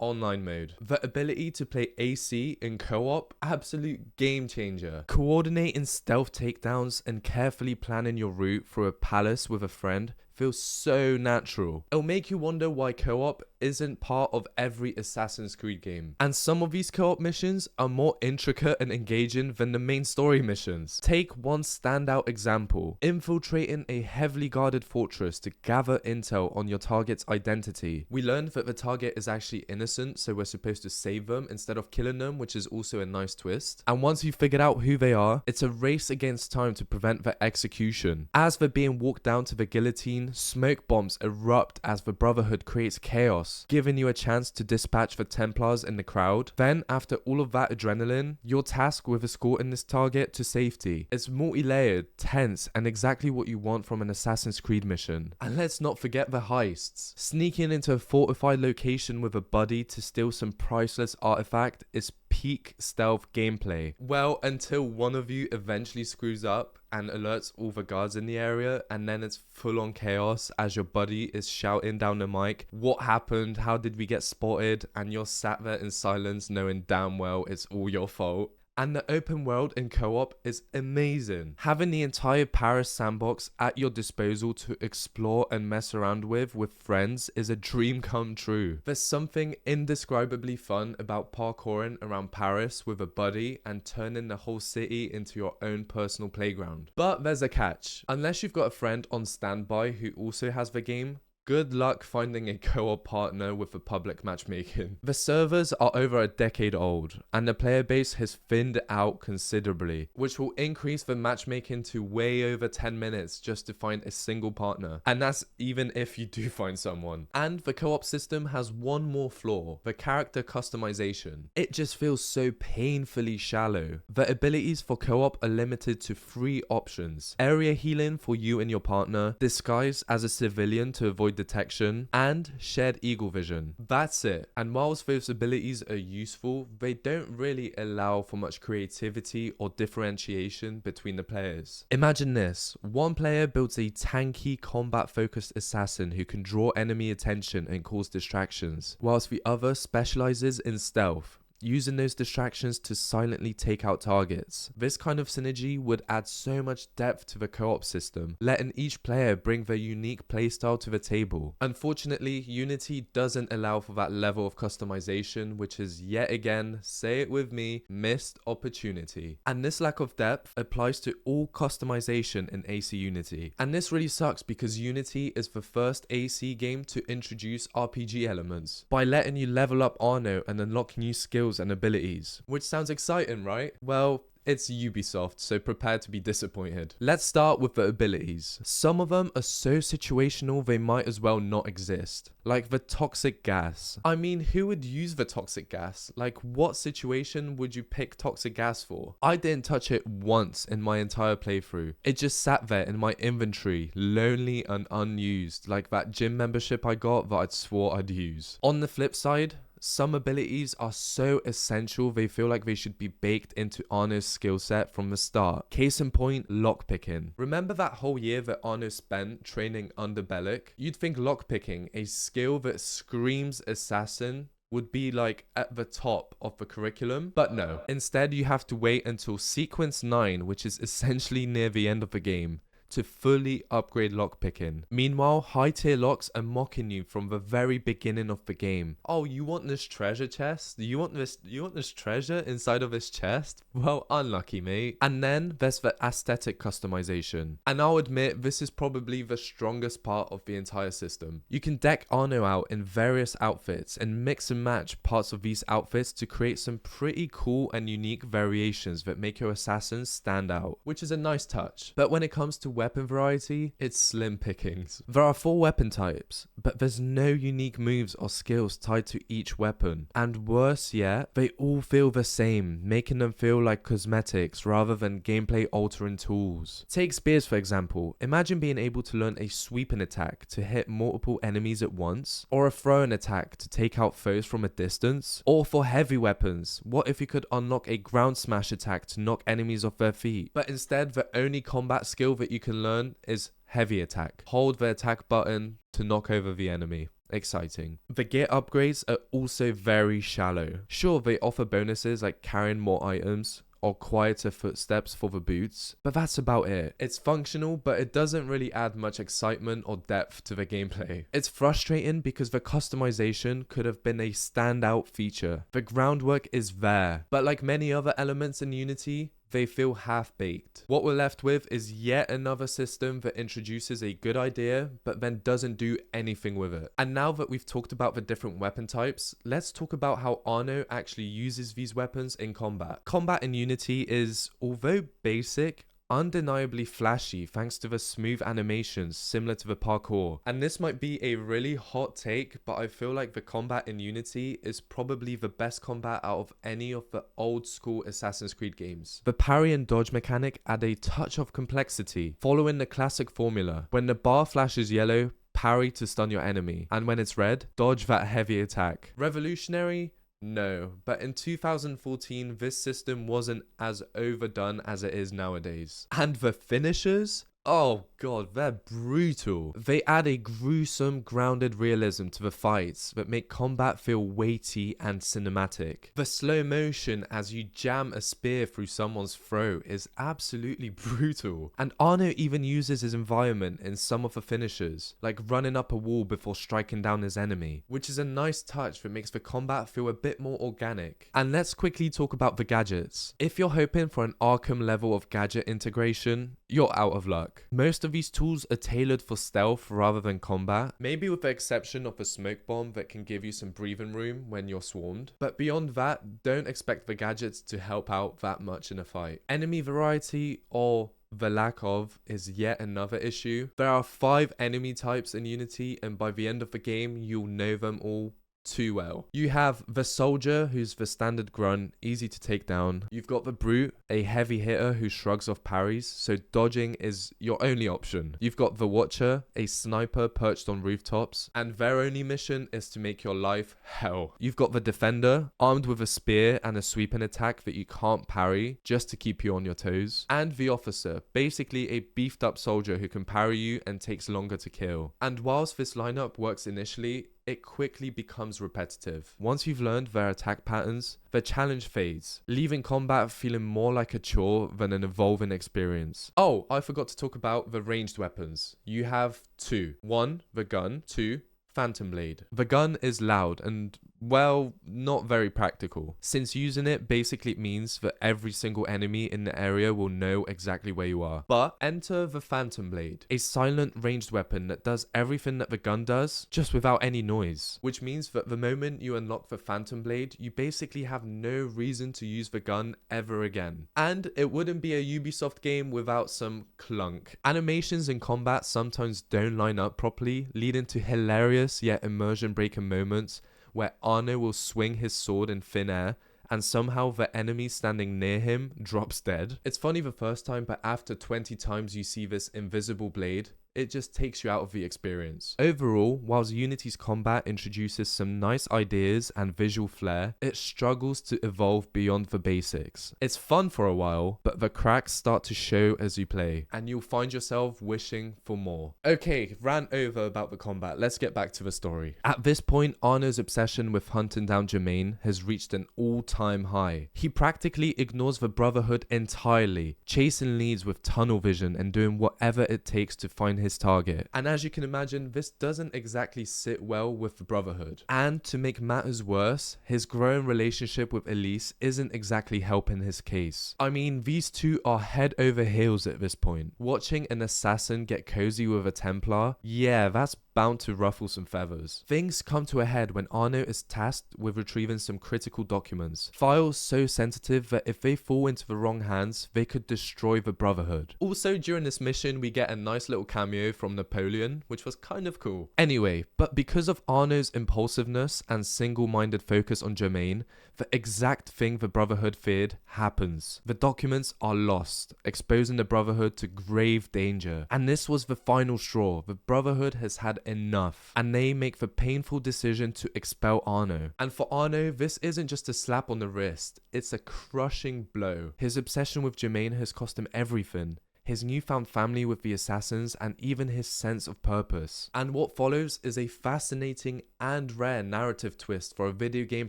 online mode. The ability to play AC in co-op, absolute game changer. Coordinating stealth takedowns and carefully planning your route through a palace with a friend feels so natural. It'll make you wonder why co-op isn't part of every Assassin's Creed game. And some of these co-op missions are more intricate and engaging than the main story missions. Take one standout example, infiltrating a heavily guarded fortress to gather intel on your target's identity. We learned that the target is actually innocent, so we're supposed to save them instead of killing them, which is also a nice twist. And once you've figured out who they are, it's a race against time to prevent their execution. As they're being walked down to the guillotine, smoke bombs erupt as the Brotherhood creates chaos, giving you a chance to dispatch the Templars in the crowd. Then, after all of that adrenaline, you're tasked with escorting this target to safety. It's multi-layered, tense, and exactly what you want from an Assassin's Creed mission. And let's not forget the heists. Sneaking into a fortified location with a buddy to steal some priceless artifact is peak stealth gameplay. Well, until one of you eventually screws up and alerts all the guards in the area, and then it's full on chaos as your buddy is shouting down the mic, what happened, how did we get spotted, and you're sat there in silence knowing damn well it's all your fault. And the open world in co-op is amazing. Having the entire Paris sandbox at your disposal to explore and mess around with friends is a dream come true. There's something indescribably fun about parkouring around Paris with a buddy and turning the whole city into your own personal playground. But there's a catch. Unless you've got a friend on standby who also has the game, good luck finding a co-op partner with the public matchmaking. The servers are over a decade old, and the player base has thinned out considerably, which will increase the matchmaking to way over 10 minutes just to find a single partner. And that's even if you do find someone. And the co-op system has one more flaw, the character customization. It just feels so painfully shallow. The abilities for co-op are limited to 3 options: area healing for you and your partner, disguise as a civilian to avoid detection, and shared eagle vision. That's it. And whilst those abilities are useful, they don't really allow for much creativity or differentiation between the players. Imagine this: one player builds a tanky, combat-focused assassin who can draw enemy attention and cause distractions, whilst the other specializes in stealth, using those distractions to silently take out targets. This kind of synergy would add so much depth to the co-op system, letting each player bring their unique playstyle to the table. Unfortunately, Unity doesn't allow for that level of customization, which is yet again, say it with me, missed opportunity. And this lack of depth applies to all customization in AC Unity. And this really sucks because Unity is the first AC game to introduce RPG elements by letting you level up Arno and unlock new skills and abilities. Which sounds exciting, right? Well, it's Ubisoft, so prepare to be disappointed. Let's start with the abilities. Some of them are so situational they might as well not exist. Like the toxic gas. I mean, who would use the toxic gas? Like, what situation would you pick toxic gas for? I didn't touch it once in my entire playthrough. It just sat there in my inventory, lonely and unused, like that gym membership I got that I'd swore I'd use. On the flip side, some abilities are so essential they feel like they should be baked into Arno's skill set from the start. Case in point, lockpicking. Remember that whole year that Arno spent training under Bellic? You'd think lockpicking, a skill that screams assassin, would be like at the top of the curriculum, but no. Instead, you have to wait until sequence 9, which is essentially near the end of the game, to fully upgrade lockpicking. Meanwhile, high tier locks are mocking you from the very beginning of the game. Oh, you want this treasure chest? You want this treasure inside of this chest? Well, unlucky, mate. And then there's the aesthetic customization. And I'll admit, this is probably the strongest part of the entire system. You can deck Arno out in various outfits and mix and match parts of these outfits to create some pretty cool and unique variations that make your assassins stand out, which is a nice touch. But when it comes to weapon variety, it's slim pickings. There are 4 weapon types, but there's no unique moves or skills tied to each weapon. And worse yet, they all feel the same, making them feel like cosmetics rather than gameplay altering tools. Take spears for example. Imagine being able to learn a sweeping attack to hit multiple enemies at once, or a throwing attack to take out foes from a distance. Or for heavy weapons, what if you could unlock a ground smash attack to knock enemies off their feet? But instead, the only combat skill that you can learn is heavy attack. Hold the attack button to knock over the enemy. Exciting. The gear upgrades are also very shallow. Sure, they offer bonuses like carrying more items or quieter footsteps for the boots, but that's about it. It's functional, but it doesn't really add much excitement or depth to the gameplay. It's frustrating because the customization could have been a standout feature. The groundwork is there, but like many other elements in Unity, they feel half-baked. What we're left with is yet another system that introduces a good idea, but then doesn't do anything with it. And now that we've talked about the different weapon types, let's talk about how Arno actually uses these weapons in combat. Combat in Unity is, although basic, undeniably flashy thanks to the smooth animations similar to the parkour. And this might be a really hot take, but I feel like the combat in Unity is probably the best combat out of any of the old school Assassin's Creed games. The parry and dodge mechanic add a touch of complexity, following the classic formula. When the bar flashes yellow, parry to stun your enemy, and when it's red, dodge that heavy attack. Revolutionary? No, but in 2014, this system wasn't as overdone as it is nowadays. And the finishers? Oh god, they're brutal. They add a gruesome, grounded realism to the fights that make combat feel weighty and cinematic. The slow motion as you jam a spear through someone's throat is absolutely brutal. And Arno even uses his environment in some of the finishers, like running up a wall before striking down his enemy, which is a nice touch that makes the combat feel a bit more organic. And let's quickly talk about the gadgets. If you're hoping for an Arkham level of gadget integration, you're out of luck. Most of of these tools are tailored for stealth rather than combat, maybe with the exception of a smoke bomb that can give you some breathing room when you're swarmed. But beyond that, don't expect the gadgets to help out that much in a fight. Enemy variety, or the lack of, is yet another issue. There are 5 enemy types in Unity, and by the end of the game, you'll know them all too well. You have the soldier, who's the standard grunt, easy to take down. You've got the brute, a heavy hitter who shrugs off parries, so dodging is your only option. You've got the watcher, a sniper perched on rooftops, and their only mission is to make your life hell. You've got the defender, armed with a spear and a sweeping attack that you can't parry, just to keep you on your toes. And the officer, basically a beefed up soldier who can parry you and takes longer to kill. And whilst this lineup works initially, it quickly becomes repetitive. Once you've learned their attack patterns, the challenge fades, leaving combat feeling more like a chore than an evolving experience. Oh, I forgot to talk about the ranged weapons. You have 2. 1, the gun. 2, Phantom Blade. The gun is loud and, well, not very practical, since using it basically means that every single enemy in the area will know exactly where you are. But enter the Phantom Blade, a silent ranged weapon that does everything that the gun does, just without any noise. Which means that the moment you unlock the Phantom Blade, you basically have no reason to use the gun ever again. And it wouldn't be a Ubisoft game without some clunk. Animations in combat sometimes don't line up properly, leading to hilarious yet immersion breaking moments where Arno will swing his sword in thin air and somehow the enemy standing near him drops dead. It's funny the first time, but after 20 times you see this invisible blade, it just takes you out of the experience. Overall, whilst Unity's combat introduces some nice ideas and visual flair, it struggles to evolve beyond the basics. It's fun for a while, but the cracks start to show as you play, and you'll find yourself wishing for more. Okay, rant over about the combat, let's get back to the story. At this point, Arno's obsession with hunting down Jermaine has reached an all-time high. He practically ignores the Brotherhood entirely, chasing leads with tunnel vision and doing whatever it takes to find his target. And as you can imagine, this doesn't exactly sit well with the Brotherhood. And to make matters worse, his growing relationship with Elise isn't exactly helping his case. I mean, these two are head over heels at this point. Watching an assassin get cozy with a Templar, yeah, that's bound to ruffle some feathers. Things come to a head when Arno is tasked with retrieving some critical documents. Files so sensitive that if they fall into the wrong hands, they could destroy the Brotherhood. Also, during this mission, we get a nice little cameo from Napoleon, which was kind of cool. Anyway, but because of Arno's impulsiveness and single-minded focus on Jermaine, the exact thing the Brotherhood feared happens. The documents are lost, exposing the Brotherhood to grave danger. And this was the final straw. The Brotherhood has had enough, and they make the painful decision to expel Arno. And for Arno, this isn't just a slap on the wrist, it's a crushing blow. His obsession with Jermaine has cost him everything. His newfound family with the assassins, and even his sense of purpose. And what follows is a fascinating and rare narrative twist for a video game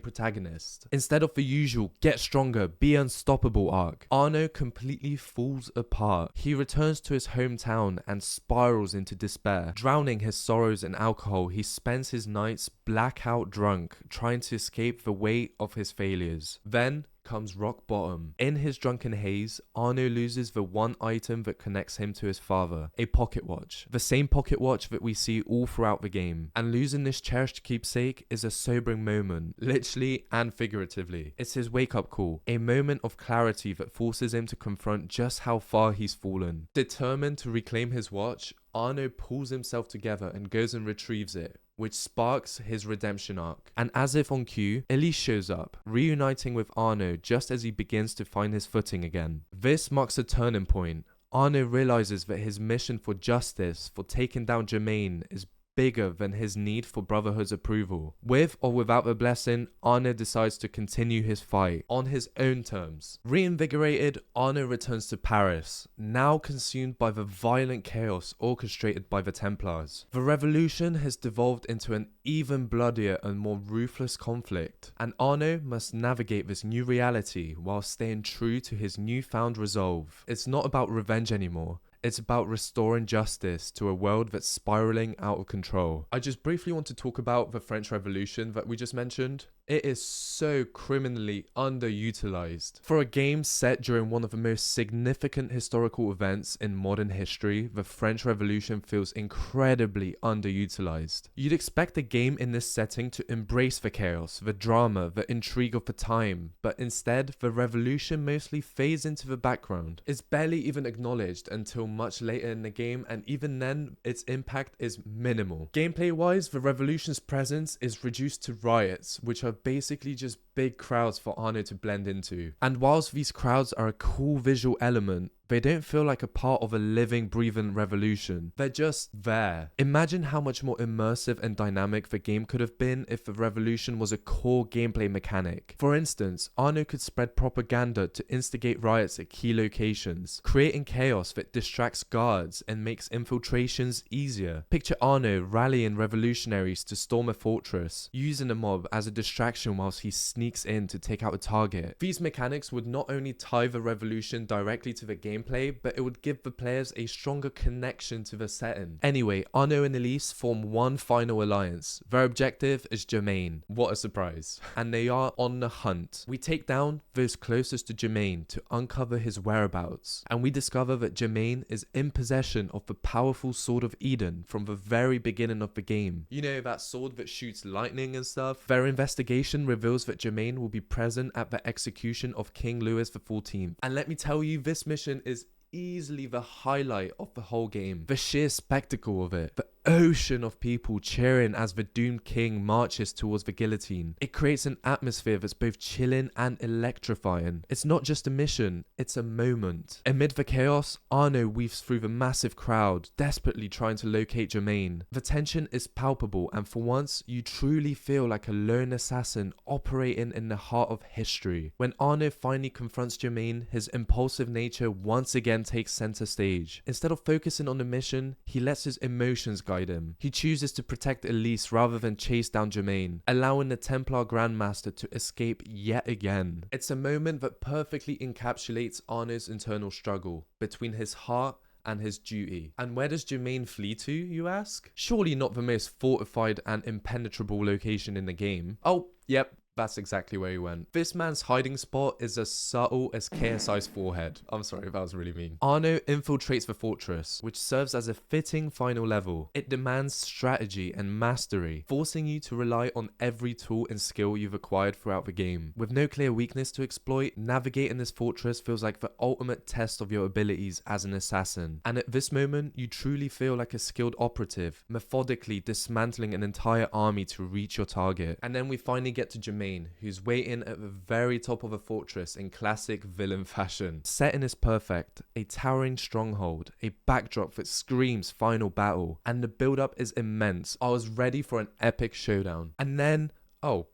protagonist. Instead of the usual get stronger, be unstoppable arc, Arno completely falls apart. He returns to his hometown and spirals into despair. Drowning his sorrows in alcohol, he spends his nights blackout drunk, trying to escape the weight of his failures. Then comes rock bottom. In his drunken haze, Arno loses the one item that connects him to his father, a pocket watch. The same pocket watch that we see all throughout the game. And losing this cherished keepsake is a sobering moment, literally and figuratively. It's his wake-up call, a moment of clarity that forces him to confront just how far he's fallen. Determined to reclaim his watch, Arno pulls himself together and goes and retrieves it, which sparks his redemption arc. And as if on cue, Elise shows up, reuniting with Arno just as he begins to find his footing again. This marks a turning point. Arno realizes that his mission for justice, for taking down Jermaine, is bigger than his need for Brotherhood's approval. With or without the blessing, Arno decides to continue his fight on his own terms. Reinvigorated, Arno returns to Paris, now consumed by the violent chaos orchestrated by the Templars. The revolution has devolved into an even bloodier and more ruthless conflict, and Arno must navigate this new reality while staying true to his newfound resolve. It's not about revenge anymore. It's about restoring justice to a world that's spiraling out of control. I just briefly want to talk about the French Revolution that we just mentioned. It is so criminally underutilized. For a game set during one of the most significant historical events in modern history, the French Revolution feels incredibly underutilized. You'd expect a game in this setting to embrace the chaos, the drama, the intrigue of the time, but instead, the revolution mostly fades into the background. It's barely even acknowledged until much later in the game, and even then, its impact is minimal. Gameplay-wise, the revolution's presence is reduced to riots, which are basically just big crowds for Arno to blend into. And whilst these crowds are a cool visual element, they don't feel like a part of a living, breathing revolution. They're just there. Imagine how much more immersive and dynamic the game could have been if the revolution was a core gameplay mechanic. For instance, Arno could spread propaganda to instigate riots at key locations, creating chaos that distracts guards and makes infiltrations easier. Picture Arno rallying revolutionaries to storm a fortress, using a mob as a distraction whilst he sneaks in to take out a target. These mechanics would not only tie the revolution directly to the gameplay, but it would give the players a stronger connection to the setting. Anyway, Arno and Elise form one final alliance. Their objective is Germain. What a surprise. And they are on the hunt. We take down those closest to Germain to uncover his whereabouts, and we discover that Germain is in possession of the powerful Sword of Eden from the very beginning of the game. You know, that sword that shoots lightning and stuff? Their investigation reveals that Germain will be present at the execution of King Louis XIV. And let me tell you, this mission is easily the highlight of the whole game. The sheer spectacle of it, the ocean of people cheering as the doomed king marches towards the guillotine. It creates an atmosphere that's both chilling and electrifying. It's not just a mission, it's a moment. Amid the chaos, Arno weaves through the massive crowd, desperately trying to locate Germain. The tension is palpable, and for once, you truly feel like a lone assassin operating in the heart of history. When Arno finally confronts Germain, his impulsive nature once again takes center stage. Instead of focusing on the mission, he lets his emotions guide him. He chooses to protect Elise rather than chase down Germain, allowing the Templar Grandmaster to escape yet again. It's a moment that perfectly encapsulates Arno's internal struggle between his heart and his duty. And where does Germain flee to, you ask? Surely not the most fortified and impenetrable location in the game. Oh, yep. That's exactly where he went. This man's hiding spot is as subtle as KSI's forehead. I'm sorry, that was really mean. Arno infiltrates the fortress, which serves as a fitting final level. It demands strategy and mastery, forcing you to rely on every tool and skill you've acquired throughout the game. With no clear weakness to exploit, navigating this fortress feels like the ultimate test of your abilities as an assassin. And at this moment, you truly feel like a skilled operative, methodically dismantling an entire army to reach your target. And then we finally get to Germain, who's waiting at the very top of a fortress in classic villain fashion. Setting is perfect, a towering stronghold, a backdrop that screams final battle, and the build-up is immense. I was ready for an epic showdown. And then, oh,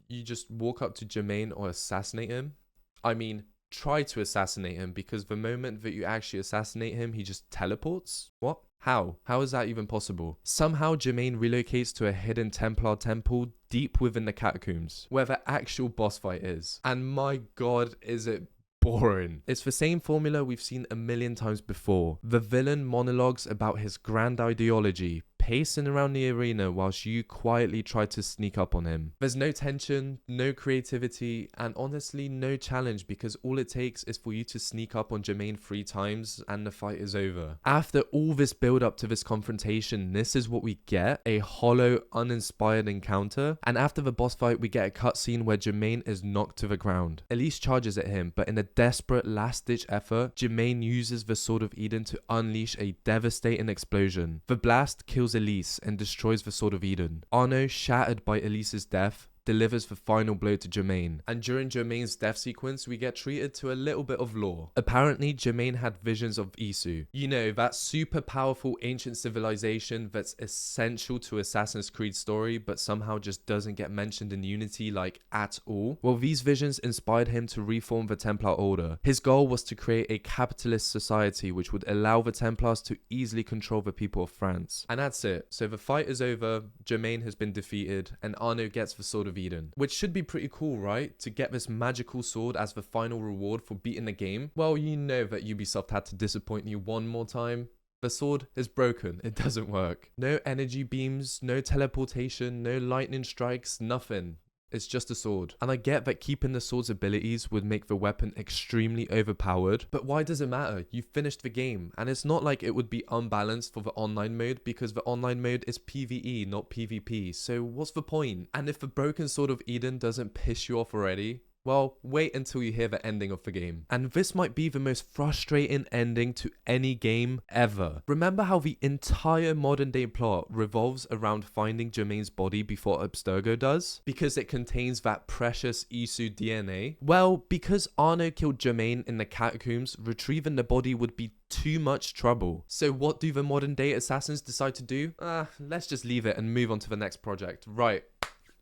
you just walk up to Germain or assassinate him? I mean, try to assassinate him, because the moment that you actually assassinate him, he just teleports? What? How? How is that even possible? Somehow Germain relocates to a hidden Templar temple deep within the catacombs, where the actual boss fight is. And my god, is it boring. It's the same formula we've seen a million times before. The villain monologues about his grand ideology, pacing around the arena whilst you quietly try to sneak up on him. There's no tension, no creativity, and honestly no challenge, because all it takes is for you to sneak up on Germain 3 times and the fight is over. After all this build up to this confrontation, this is what we get: a hollow, uninspired encounter. And after the boss fight, we get a cutscene where Germain is knocked to the ground. Elise charges at him, but in a desperate last-ditch effort, Germain uses the Sword of Eden to unleash a devastating explosion. The blast kills Elise and destroys the Sword of Eden. Arno, shattered by Elise's death, delivers the final blow to Germain. And during Germain's death sequence, we get treated to a little bit of lore. Apparently, Germain had visions of Isu. You know, that super powerful ancient civilization that's essential to Assassin's Creed story, but somehow just doesn't get mentioned in Unity, like, at all. Well, these visions inspired him to reform the Templar Order. His goal was to create a capitalist society which would allow the Templars to easily control the people of France. And that's it. So the fight is over, Germain has been defeated, and Arno gets the Sword of Eden, which should be pretty cool, right? To get this magical sword as the final reward for beating the game. Well, you know that Ubisoft had to disappoint you one more time. The sword is broken. It doesn't work. No energy beams, no teleportation, no lightning strikes, nothing. it's just a sword. And I get that keeping the sword's abilities would make the weapon extremely overpowered, but why does it matter? You finished the game, and it's not like it would be unbalanced for the online mode, because the online mode is PvE, not PvP, so what's the point? And if the broken sword of Eden doesn't piss you off already, well, wait until you hear the ending of the game. And this might be the most frustrating ending to any game ever. Remember how the entire modern day plot revolves around finding Jermaine's body before Abstergo does? Because it contains that precious Isu DNA? Well, because Arno killed Jermaine in the catacombs, retrieving the body would be too much trouble. So what do the modern day assassins decide to do? Let's just leave it and move on to the next project. Right.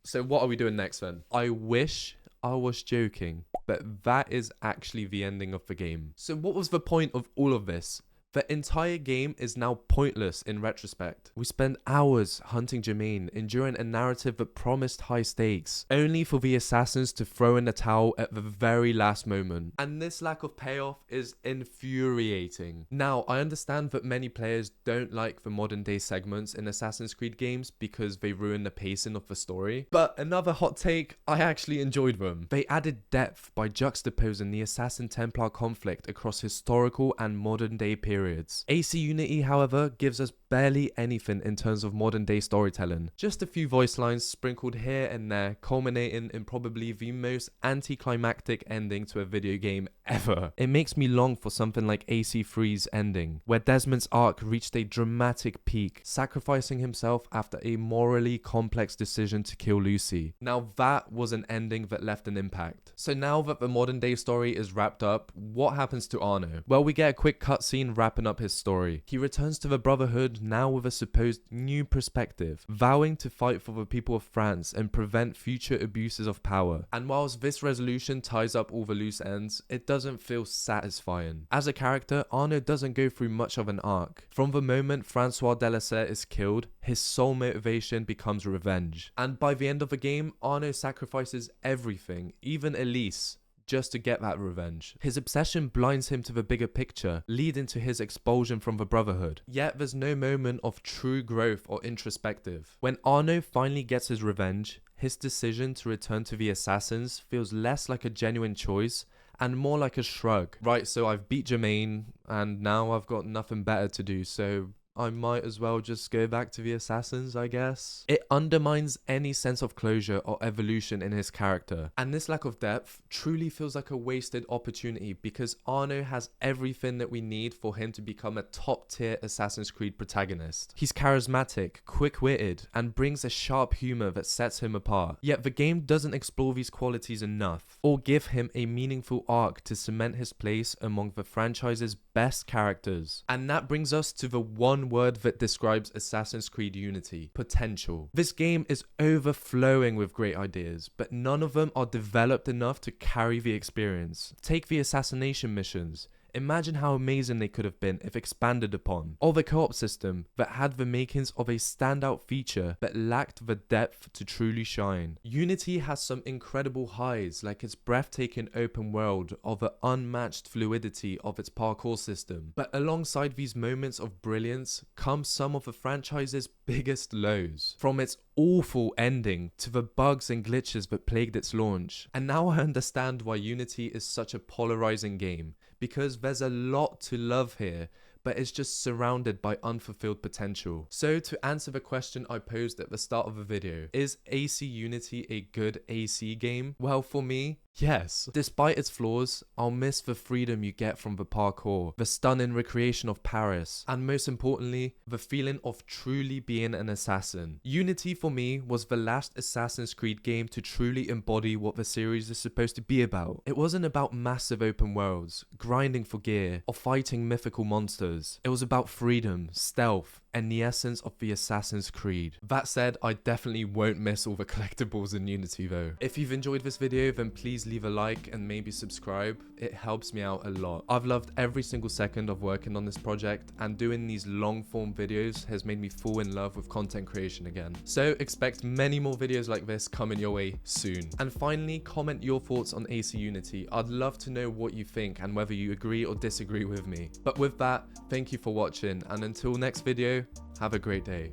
So what are we doing next then? I wish I was joking, but that is actually the ending of the game. So what was the point of all of this? The entire game is now pointless in retrospect. We spent hours hunting Jermaine, enduring a narrative that promised high stakes, only for the assassins to throw in the towel at the very last moment. And this lack of payoff is infuriating. Now, I understand that many players don't like the modern day segments in Assassin's Creed games because they ruin the pacing of the story. But another hot take, I actually enjoyed them. They added depth by juxtaposing the Assassin-Templar conflict across historical and modern day periods. AC Unity, however, gives us barely anything in terms of modern day storytelling. Just a few voice lines sprinkled here and there, culminating in probably the most anticlimactic ending to a video game ever. It makes me long for something like AC3's ending, where Desmond's arc reached a dramatic peak, sacrificing himself after a morally complex decision to kill Lucy. Now that was an ending that left an impact. So now that the modern day story is wrapped up, what happens to Arno? Well, we get a quick cutscene wrapping up his story. He returns to the Brotherhood now with a supposed new perspective, vowing to fight for the people of France and prevent future abuses of power. And whilst this resolution ties up all the loose ends, it doesn't feel satisfying. As a character, Arno doesn't go through much of an arc. From the moment Francois Delasset is killed, his sole motivation becomes revenge. And by the end of the game, Arno sacrifices everything, even Elise, just to get that revenge. His obsession blinds him to the bigger picture, leading to his expulsion from the Brotherhood. Yet there's no moment of true growth or introspective. When Arno finally gets his revenge, his decision to return to the assassins feels less like a genuine choice and more like a shrug. Right, so I've beat Jermaine and now I've got nothing better to do, so I might as well just go back to the assassins, I guess. It undermines any sense of closure or evolution in his character. And this lack of depth truly feels like a wasted opportunity because Arno has everything that we need for him to become a top tier Assassin's Creed protagonist. He's charismatic, quick-witted, and brings a sharp humor that sets him apart. Yet the game doesn't explore these qualities enough, or give him a meaningful arc to cement his place among the franchise's best characters. And that brings us to the one word that describes Assassin's Creed Unity: potential. This game is overflowing with great ideas, but none of them are developed enough to carry the experience. Take the assassination missions. Imagine how amazing they could have been if expanded upon. Or the co-op system that had the makings of a standout feature but lacked the depth to truly shine. Unity has some incredible highs, like its breathtaking open world or the unmatched fluidity of its parkour system. But alongside these moments of brilliance come some of the franchise's biggest lows. From its awful ending to the bugs and glitches that plagued its launch. And now I understand why Unity is such a polarizing game, because there's a lot to love here, but it's just surrounded by unfulfilled potential. So to answer the question I posed at the start of the video, is AC Unity a good AC game? Well, for me, yes. Despite its flaws, I'll miss the freedom you get from the parkour, the stunning recreation of Paris, and most importantly, the feeling of truly being an assassin. Unity for me was the last Assassin's Creed game to truly embody what the series is supposed to be about. It wasn't about massive open worlds, grinding for gear, or fighting mythical monsters. It was about freedom, stealth, and the essence of the Assassin's Creed. That said, I definitely won't miss all the collectibles in Unity though. If you've enjoyed this video, then please leave a like and maybe subscribe. It helps me out a lot. I've loved every single second of working on this project, and doing these long form videos has made me fall in love with content creation again. So expect many more videos like this coming your way soon. And finally, comment your thoughts on AC Unity. I'd love to know what you think and whether you agree or disagree with me. But with that, thank you for watching, and until next video, have a great day.